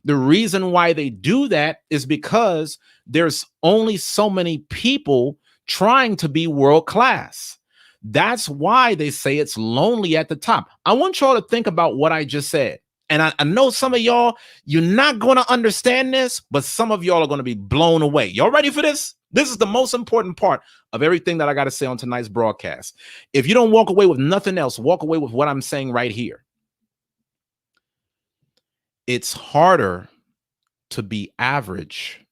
The reason why they do that is because there's only so many people trying to be world class. That's why they say it's lonely at the top. I want y'all to think about what I just said. And I know some of y'all, you're not going to understand this, but some of y'all are going to be blown away. Y'all ready for this? This is the most important part of everything that I got to say on tonight's broadcast. If you don't walk away with nothing else, walk away with what I'm saying right here. It's harder to be average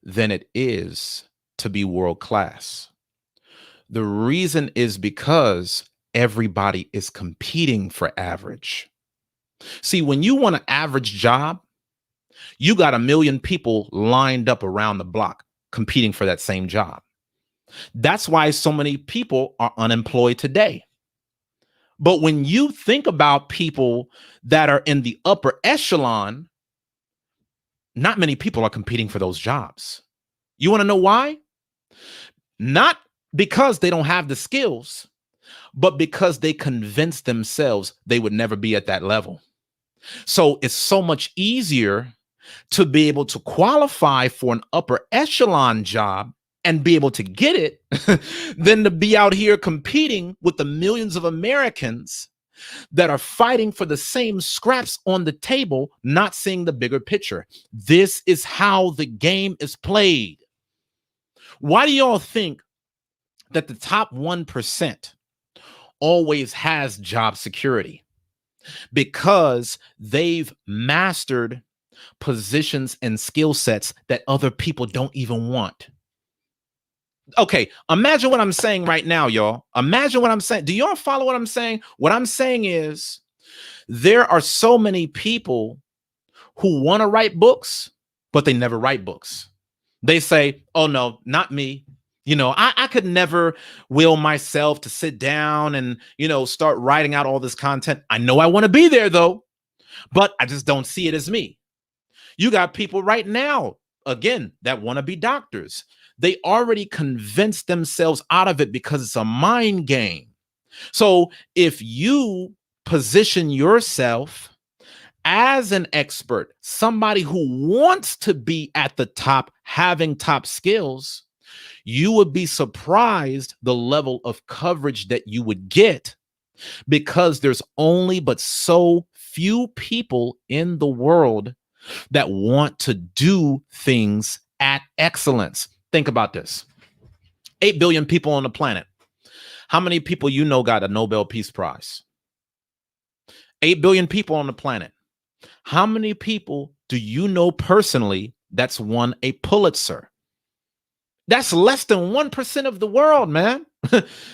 than it is to be world class. The reason is because everybody is competing for average. See, when you want an average job, You got 1 million people lined up around the block competing for that same job. That's why so many people are unemployed today. But when you think about people that are in the upper echelon, not many people are competing for those jobs. You want to know why? Not because they don't have the skills, but because they convinced themselves they would never be at that level. So it's so much easier to be able to qualify for an upper echelon job and be able to get it than to be out here competing with the millions of Americans that are fighting for the same scraps on the table, not seeing the bigger picture. This is how the game is played. Why do y'all think that the top 1% always has job security? Because they've mastered positions and skill sets that other people don't even want. Okay, imagine what I'm saying right now, y'all. Imagine what I'm saying. Do y'all follow what I'm saying? What I'm saying is there are so many people who want to write books, but they never write books. They say, oh, no, not me. I could never will myself to sit down and, start writing out all this content. I know I want to be there, though, but I just don't see it as me. You got people right now, again, that want to be doctors. They already convinced themselves out of it because it's a mind game. So if you position yourself as an expert, somebody who wants to be at the top, having top skills, you would be surprised the level of coverage that you would get, because there's only but so few people in the world that want to do things at excellence. Think about this. 8 billion people on the planet. How many people got a Nobel Peace Prize? 8 billion people on the planet. How many people do you know personally that's won a Pulitzer? That's less than 1% of the world, man.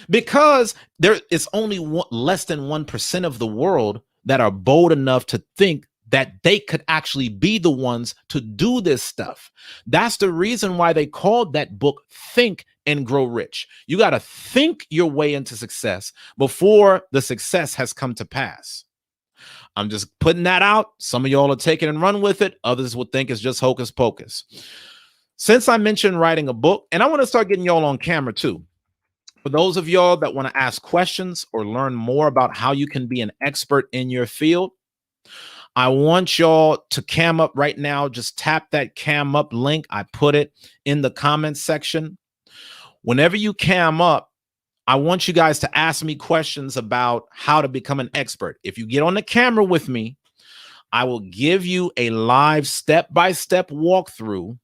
Because there is only less than 1% of the world that are bold enough to think that they could actually be the ones to do this stuff. That's the reason why they called that book Think and Grow Rich. You got to think your way into success before the success has come to pass. I'm just putting that out. Some of y'all are taking and run with it. Others will think it's just hocus pocus. Since I mentioned writing a book, and I want to start getting y'all on camera too. For those of y'all that want to ask questions or learn more about how you can be an expert in your field, I want y'all to cam up right now. Just tap that cam up link. I put it in the comments section. Whenever you cam up, I want you guys to ask me questions about how to become an expert. If you get on the camera with me, I will give you a live step-by-step walkthrough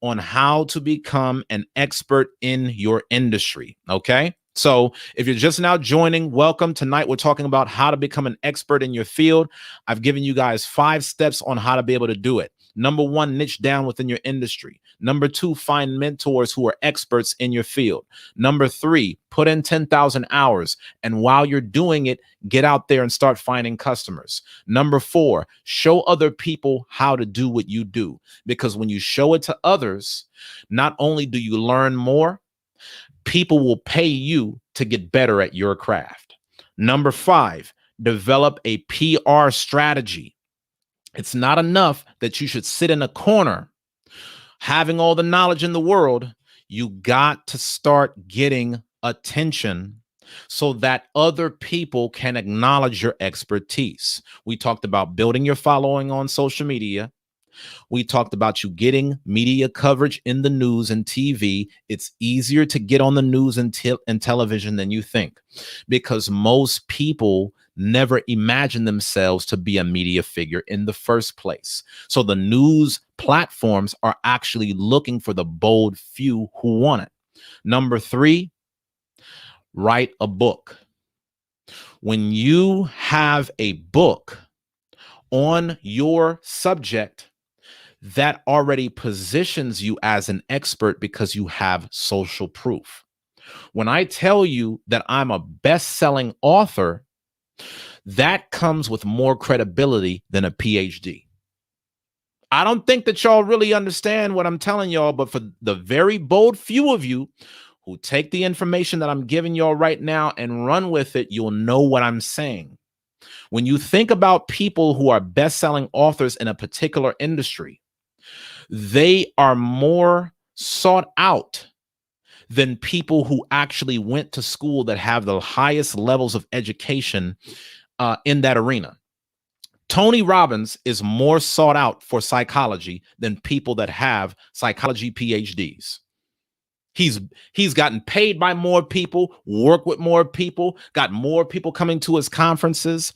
on how to become an expert in your industry. Okay. So if you're just now joining, welcome. Tonight, we're talking about how to become an expert in your field. I've given you guys 5 steps on how to be able to do it. Number 1, niche down within your industry. Number 2, find mentors who are experts in your field. Number 3, put in 10,000 hours. And while you're doing it, get out there and start finding customers. Number 4, show other people how to do what you do. Because when you show it to others, not only do you learn more, people will pay you to get better at your craft. Number 5, develop a PR strategy. It's not enough that you should sit in a corner having all the knowledge in the world. You got to start getting attention so that other people can acknowledge your expertise. We talked about building your following on social media. We talked about you getting media coverage in the news and TV. It's easier to get on the news and television than you think, because most people never imagine themselves to be a media figure in the first place. So the news platforms are actually looking for the bold few who want it. Number 3, write a book. When you have a book on your subject, that already positions you as an expert because you have social proof. When I tell you that I'm a best-selling author, that comes with more credibility than a PhD. I don't think that y'all really understand what I'm telling y'all, but for the very bold few of you who take the information that I'm giving y'all right now and run with it, you'll know what I'm saying. When you think about people who are best-selling authors in a particular industry, they are more sought out than people who actually went to school that have the highest levels of education in that arena. Tony Robbins is more sought out for psychology than people that have psychology PhDs. He's gotten paid by more people, worked with more people, got more people coming to his conferences.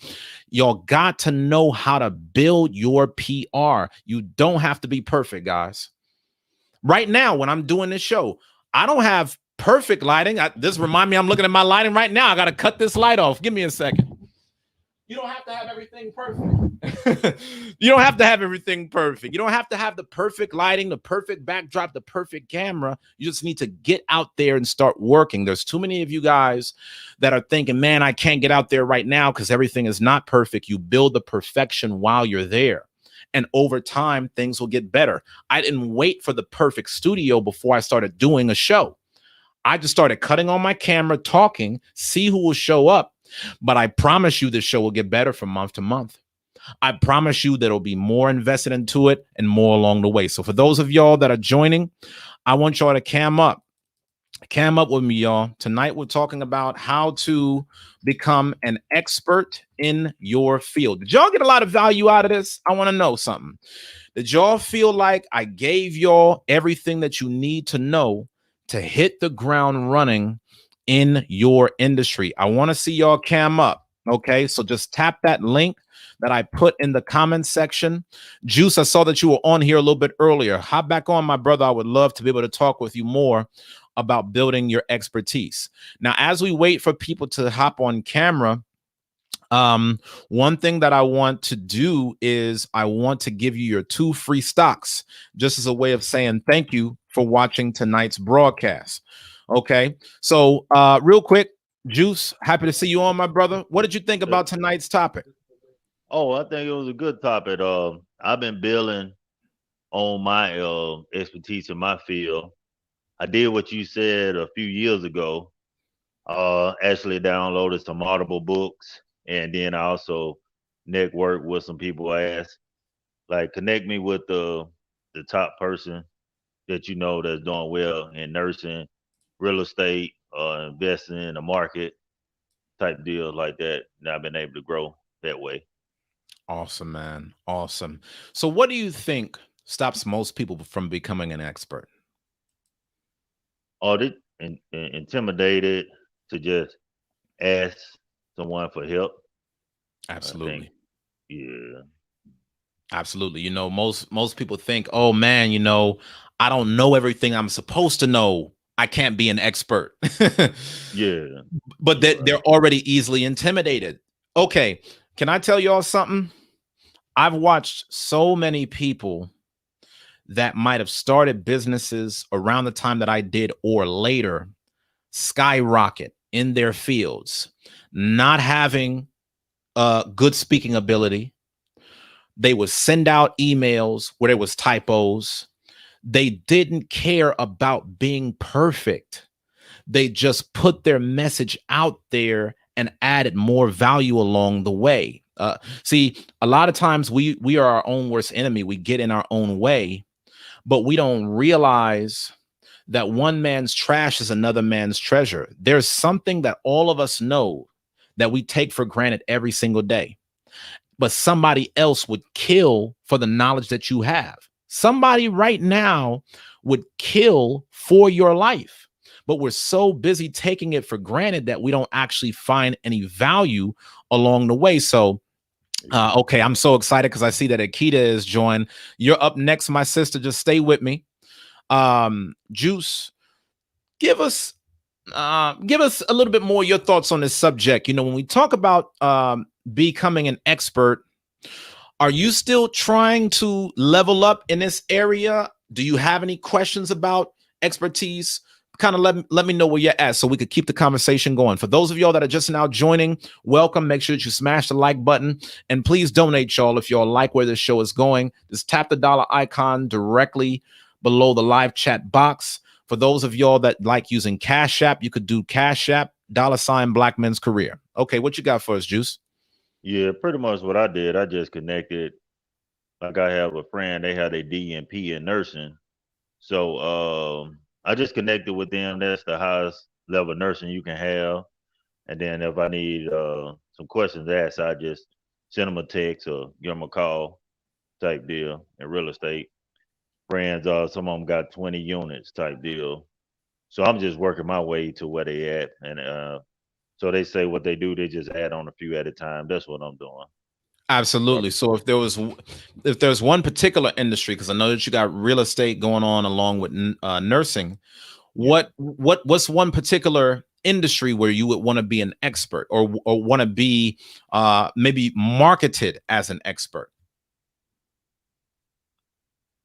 Y'all got to know how to build your PR. You don't have to be perfect, guys. Right now, when I'm doing this show, I don't have perfect lighting. This remind me, I'm looking at my lighting right now. I got to cut this light off. Give me a second. You don't have to have everything perfect. You don't have to have everything perfect. You don't have to have the perfect lighting, the perfect backdrop, the perfect camera. You just need to get out there and start working. There's too many of you guys that are thinking, man, I can't get out there right now because everything is not perfect. You build the perfection while you're there. And over time, things will get better. I didn't wait for the perfect studio before I started doing a show. I just started cutting on my camera, talking, see who will show up. But I promise you this show will get better from month to month. I promise you there'll be more invested into it and more along the way. So for those of y'all that are joining, I want y'all to cam up. Cam up with me, y'all. Tonight we're talking about how to become an expert in your field. Did y'all get a lot of value out of this? I want to know something. Did y'all feel like I gave y'all everything that you need to know to hit the ground running in your industry? I want to see y'all cam up. Okay, so just tap that link that I put in the comment section. Juice, I saw that you were on here a little bit earlier. Hop back on, my brother. I would love to be able to talk with you more about building your expertise. Now, as we wait for people to hop on camera, one thing that I want to do is I want to give you your 2 free stocks, just as a way of saying thank you for watching tonight's broadcast. Okay, so real quick, Juice, happy to see you on, my brother. What did you think about tonight's topic? Oh, I think it was a good topic. I've been building on my expertise in my field. I did what you said a few years ago. Actually downloaded some Audible books, and then I also networked with some people. I asked, like, connect me with the top person that you know that's doing well in nursing, real estate, investing in the market, type deals like that. And I've been able to grow that way. Awesome, man. Awesome. So what do you think stops most people from becoming an expert? Audit and intimidated to just ask someone for help. I think, Absolutely. yeah, Absolutely. You know, most people think, "Oh man, you know, I don't know everything I'm supposed to know. I can't be an expert." yeah, But you're that right. they're already easily intimidated. Okay, can I tell y'all something? I've watched so many people that might have started businesses around the time that I did or later skyrocket in their fields, not having good speaking ability. They would send out emails where there was typos. They didn't care about being perfect. They just put their message out there and added more value along the way. See, a lot of times we are our own worst enemy. We get in our own way, but we don't realize that one man's trash is another man's treasure. There's something that all of us know that we take for granted every single day, but somebody else would kill for the knowledge that you have. Somebody right now would kill for your life, but we're so busy taking it for granted that we don't actually find any value along the way. So, okay, I'm so excited because I see that Akita is joined. You're up next, my sister. Just stay with me. Juice, give us give us a little bit more your thoughts on this subject. You know, when we talk about becoming an expert, are you still trying to level up in this area? Do you have any questions about expertise? kind of let me know where you're at so we could keep the conversation going. For those of y'all that are just now joining, welcome. Make sure that you smash the like button and please donate, y'all. If y'all like where this show is going, just tap the dollar icon directly below the live chat box. For those of y'all that like using Cash App, you could do Cash App $ Black Men's Career. Okay, what you got for us, Juice? Yeah, pretty much what I did. I just connected. Like I have a friend, they had a DNP in nursing. So I just connected with them. That's the highest level of nursing you can have. And then if I need some questions asked, I just send them a text or give them a call type deal in real estate. Friends, some of them got 20 units type deal. So I'm just working my way to where they at. And so they say what they do, they just add on a few at a time. That's what I'm doing. So Absolutely. So if there's one particular industry, because I know that you got real estate going on along with nursing, yeah. what's one particular industry where you would want to be an expert or want to be maybe marketed as an expert?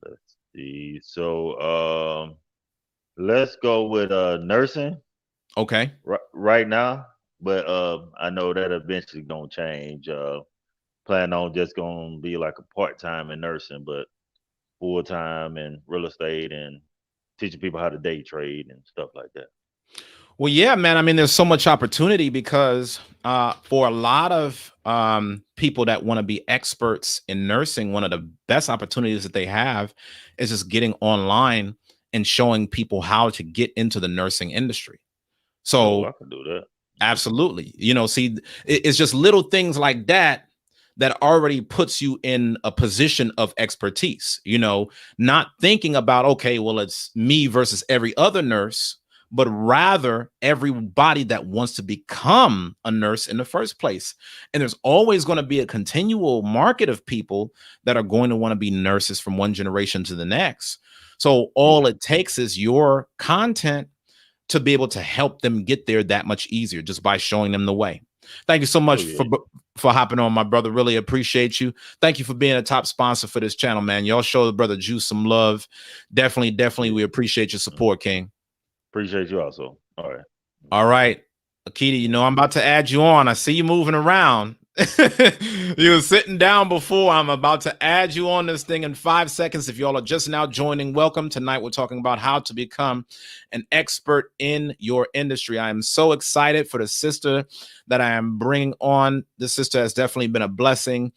Let's see. So let's go with nursing Okay. right now. But I know that eventually gonna change. Plan on just gonna be like a part time in nursing, but full time in real estate and teaching people how to day trade and stuff like that. Well, yeah, man. I mean, there's so much opportunity because for a lot of people that want to be experts in nursing, one of the best opportunities that they have is just getting online and showing people how to get into the nursing industry. Oh, So I can do that. absolutely. See, it's just little things like that that already puts you in a position of expertise, not thinking about, okay, well, it's me versus every other nurse, but rather everybody that wants to become a nurse in the first place. And there's always going to be a continual market of people that are going to want to be nurses from one generation to the next. So all Yeah. it takes is your content to be able to help them get there that much easier just by showing them the way. Thank you so Oh much yeah. for hopping on, my brother. Really appreciate you. Thank you for being a top sponsor for this channel, man. Y'all show the brother Juice some love. Definitely, Yeah. we appreciate your Mm. support, King. Appreciate you also. All right. All right. Akita, I'm about to add you on. I see you moving around. You were sitting down before. I'm about to add you on this thing in 5 seconds. If y'all are just now joining, welcome. Tonight, we're talking about how to become an expert in your industry. I am so excited for the sister that I am bringing on. This sister has definitely been a blessing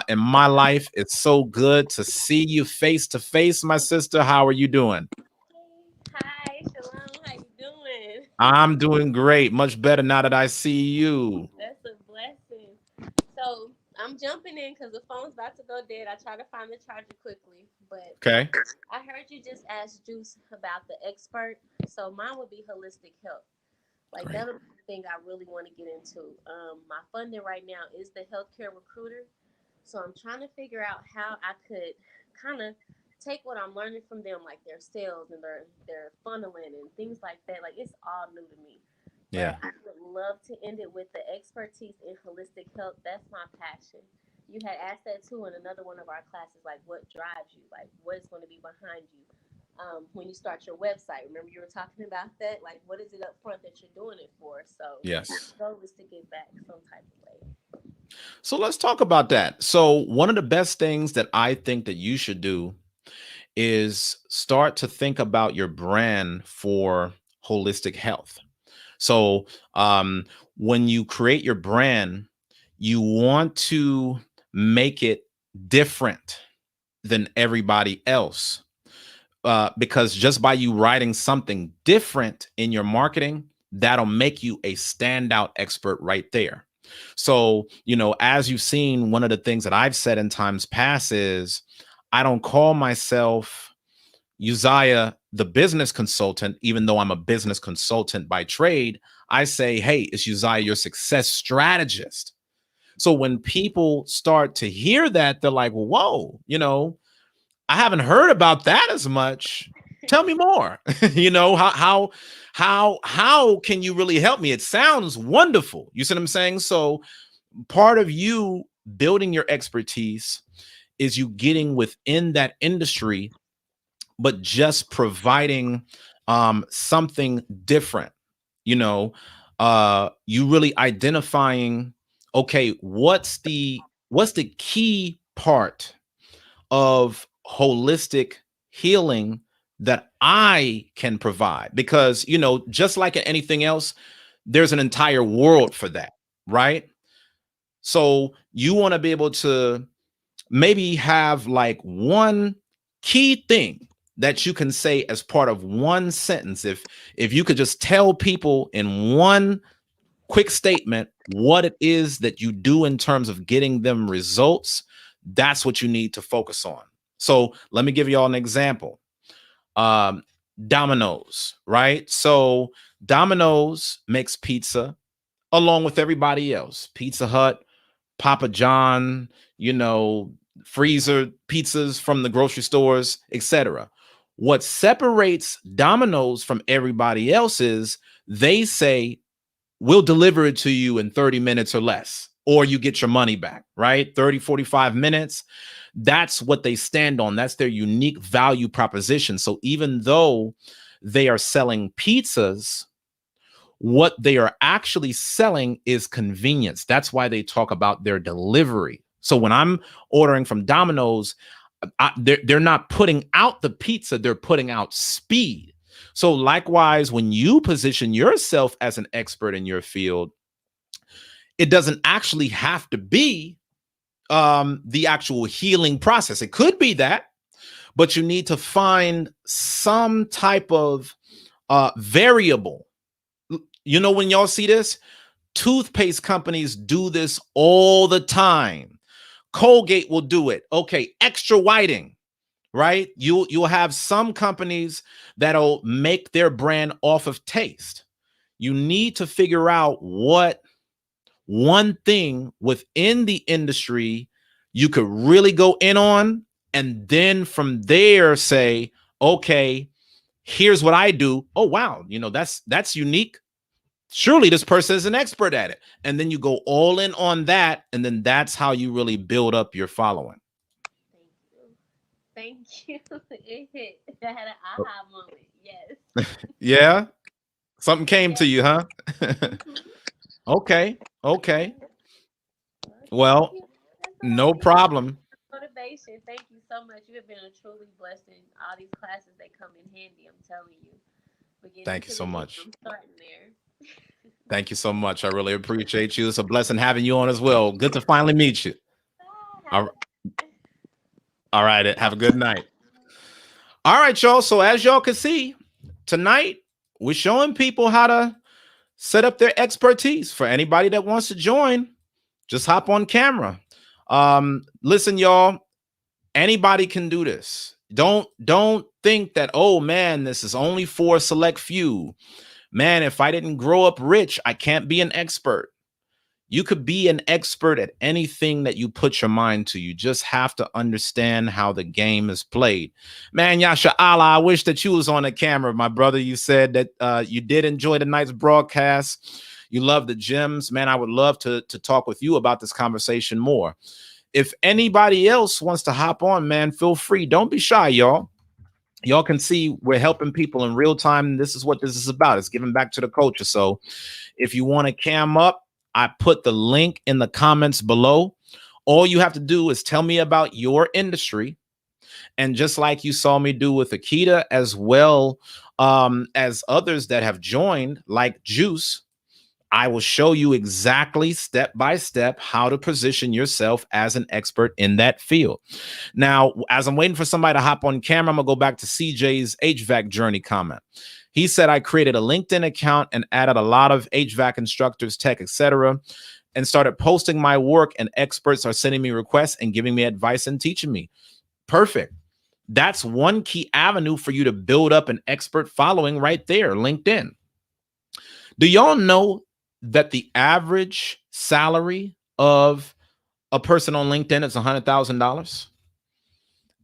in my life. It's so good to see you face to face, my sister. How are you doing? Hi, Shalom. How you doing? I'm doing great. Much better now that I see you. That's a blessing. So I'm jumping in because the phone's about to go dead. I try to find the charger quickly, but Okay. I heard you just ask Juice about the expert. So mine would be holistic health. Like Great. that would be the thing I really want to get into. My funding right now is the healthcare recruiter. So I'm trying to figure out how I could kind of take what I'm learning from them, like their sales and their funneling and things like that. Like it's all new to me. But Yeah. I would love to end it with the expertise in holistic health. That's my passion. You had asked that too in another one of our classes, like what drives you, like what's going to be behind you when you start your website. Remember you were talking about that, like what is it up front that you're doing it for? So Yes. the goal is to get back some type of way. So let's talk about that. So one of the best things that I think that you should do is start to think about your brand for holistic health. So when you create your brand, you want to make it different than everybody else. Because just by you writing something different in your marketing, that'll make you a standout expert right there. So, as you've seen, one of the things that I've said in times past is I don't call myself Uzziah, the business consultant, even though I'm a business consultant by trade. I say, hey, it's Uzziah, your success strategist. So when people start to hear that, they're like, whoa, I haven't heard about that as much. Tell me more. How can you really help me? It sounds wonderful. You see what I'm saying? So part of you building your expertise is you getting within that industry but just providing something different. You know, you really identifying, okay, what's the key part of holistic healing that I can provide? Because, just like anything else, there's an entire world for that, right? So you want to be able to maybe have like one key thing that you can say as part of one sentence. If you could just tell people in one quick statement what it is that you do in terms of getting them results, that's what you need to focus on. So let me give you all an example. um Domino's, right? So Domino's makes pizza along with everybody else. Pizza Hut, Papa John, you know, freezer pizzas from the grocery stores, etc. What separates Domino's from everybody else is they say, we'll deliver it to you in 30 minutes or less, or you get your money back, right? 30, 45 minutes. That's what they stand on. That's their unique value proposition. So even though they are selling pizzas, what they are actually selling is convenience. That's why they talk about their delivery. So when I'm ordering from Domino's, they're not putting out the pizza, they're putting out speed. So likewise, when you position yourself as an expert in your field, it doesn't actually have to be the actual healing process. It could be that, but you need to find some type of variable. When y'all see this, toothpaste companies do this all the time. Colgate will do it. Okay, extra whiting, right? You'll have some companies that'll make their brand off of taste. You need to figure out what one thing within the industry you could really go in on, and then from there say, okay, here's what I do. Oh wow, that's unique. Surely this person is an expert at it. And then you go all in on that, and then that's how you really build up your following. Thank you. It hit. I had an aha moment. Yes. Yeah, something came to you, huh? Okay. Well, thank Well, you. That's no all. Thank you problem. for the motivation. Thank you so much. You have been a truly blessing. All these classes, they come in handy. I'm telling you. We're getting Thank you into the so gym. much. I'm starting there. Thank you so much. I really appreciate you. It's a blessing having you on as well. Good to finally meet you. Have All a all right. Have a good night. All right, y'all. So as y'all can see, tonight we're showing people how to set up their expertise. For anybody that wants to join, just hop on camera. Listen, y'all, anybody can do this. Don't think that, oh man, this is only for a select few. Man, if I didn't grow up rich, I can't be an expert. You could be an expert at anything that you put your mind to. You just have to understand how the game is played. Man, Yasha Allah, I wish that you was on the camera, my brother. You said that you did enjoy tonight's broadcast. You love the gems. Man, I would love to talk with you about this conversation more. If anybody else wants to hop on, man, feel free. Don't be shy, y'all. Y'all can see we're helping people in real time. This is what this is about. It's giving back to the culture. So if you want to cam up, I put the link in the comments below. All you have to do is tell me about your industry. And just like you saw me do with Akita, as well as others that have joined, like Juice, I will show you exactly step by step how to position yourself as an expert in that field. Now, as I'm waiting for somebody to hop on camera, I'm going to go back to CJ's HVAC journey comment. He said, I created a LinkedIn account and added a lot of HVAC instructors, tech, etc., and started posting my work, and experts are sending me requests and giving me advice and teaching me. Perfect. That's one key avenue for you to build up an expert following right there, LinkedIn. Do y'all know that the average salary of a person on LinkedIn is $100,000?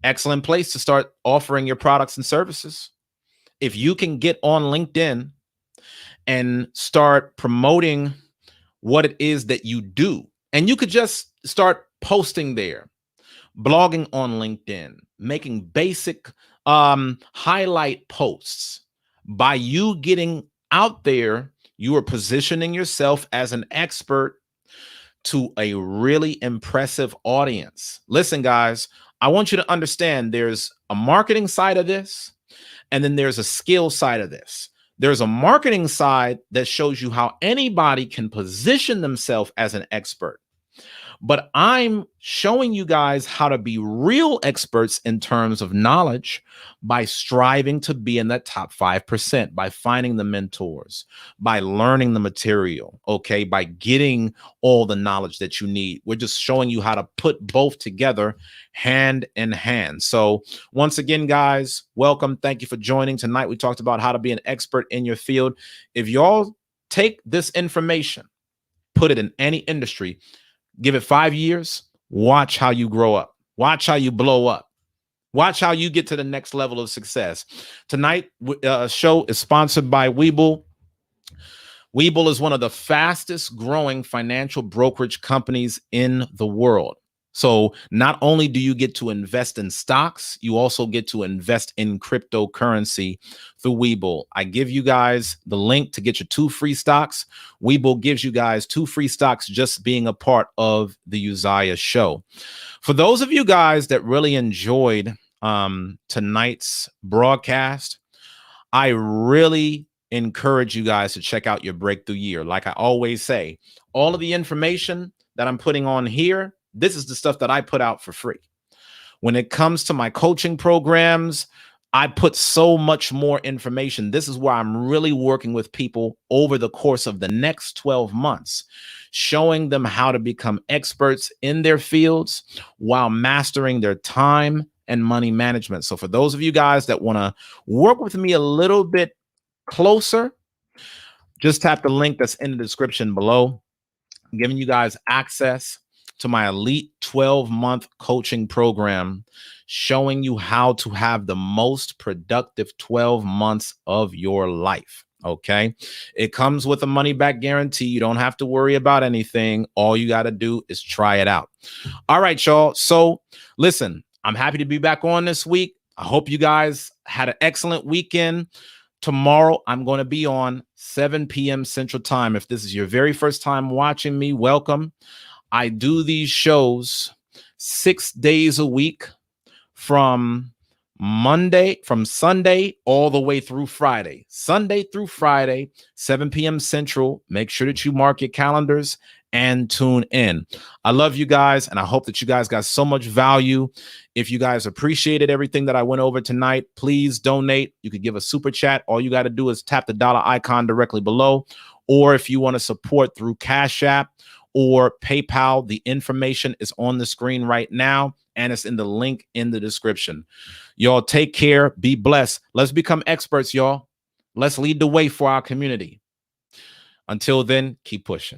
Excellent place to start offering your products and services. If you can get on LinkedIn and start promoting what it is that you do, and you could just start posting there, blogging on LinkedIn, making basic highlight posts. By you getting out there, you are positioning yourself as an expert to a really impressive audience. Listen, guys, I want you to understand there's a marketing side of this, and then there's a skill side of this. There's a marketing side that shows you how anybody can position themselves as an expert. But I'm showing you guys how to be real experts in terms of knowledge by striving to be in that top 5%, by finding the mentors, by learning the material, okay, by getting all the knowledge that you need. We're just showing you how to put both together hand in hand. So once again, guys, welcome. Thank you for joining. Tonight, we talked about how to be an expert in your field. If y'all take this information, put it in any industry, give it 5 years, watch how you grow up. Watch how you blow up. Watch how you get to the next level of success. Tonight, show is sponsored by Webull. Webull is one of the fastest growing financial brokerage companies in the world. So not only do you get to invest in stocks, you also get to invest in cryptocurrency through Webull. I give you guys the link to get your 2 free stocks. Webull gives you guys 2 free stocks just being a part of the Uzziah show. For those of you guys that really enjoyed tonight's broadcast, I really encourage you guys to check out your breakthrough year. Like I always say, all of the information that I'm putting on here, this is the stuff that I put out for free. When it comes to my coaching programs, I put so much more information. This is where I'm really working with people over the course of the next 12 months, showing them how to become experts in their fields while mastering their time and money management. So for those of you guys that want to work with me a little bit closer, just tap the link that's in the description below. I'm giving you guys access to my elite 12-month coaching program, showing you how to have the most productive 12 months of your life. Okay. It comes with a money back guarantee. You don't have to worry about anything. All you got to do is try it out. All right, y'all. So listen, I'm happy to be back on this week. I hope you guys had an excellent weekend. Tomorrow, I'm going to be on 7 p.m. Central Time. If this is your very first time watching me, welcome. I do these shows 6 days a week from Sunday all the way through Friday. Sunday through Friday, 7 p.m. Central. Make sure that you mark your calendars and tune in. I love you guys, and I hope that you guys got so much value. If you guys appreciated everything that I went over tonight, please donate. You could give a super chat. All you got to do is tap the dollar icon directly below. Or if you want to support through Cash App or PayPal, the information is on the screen right now, and it's in the link in the description. Y'all take care. Be blessed. Let's become experts, y'all. Let's lead the way for our community. Until then, keep pushing.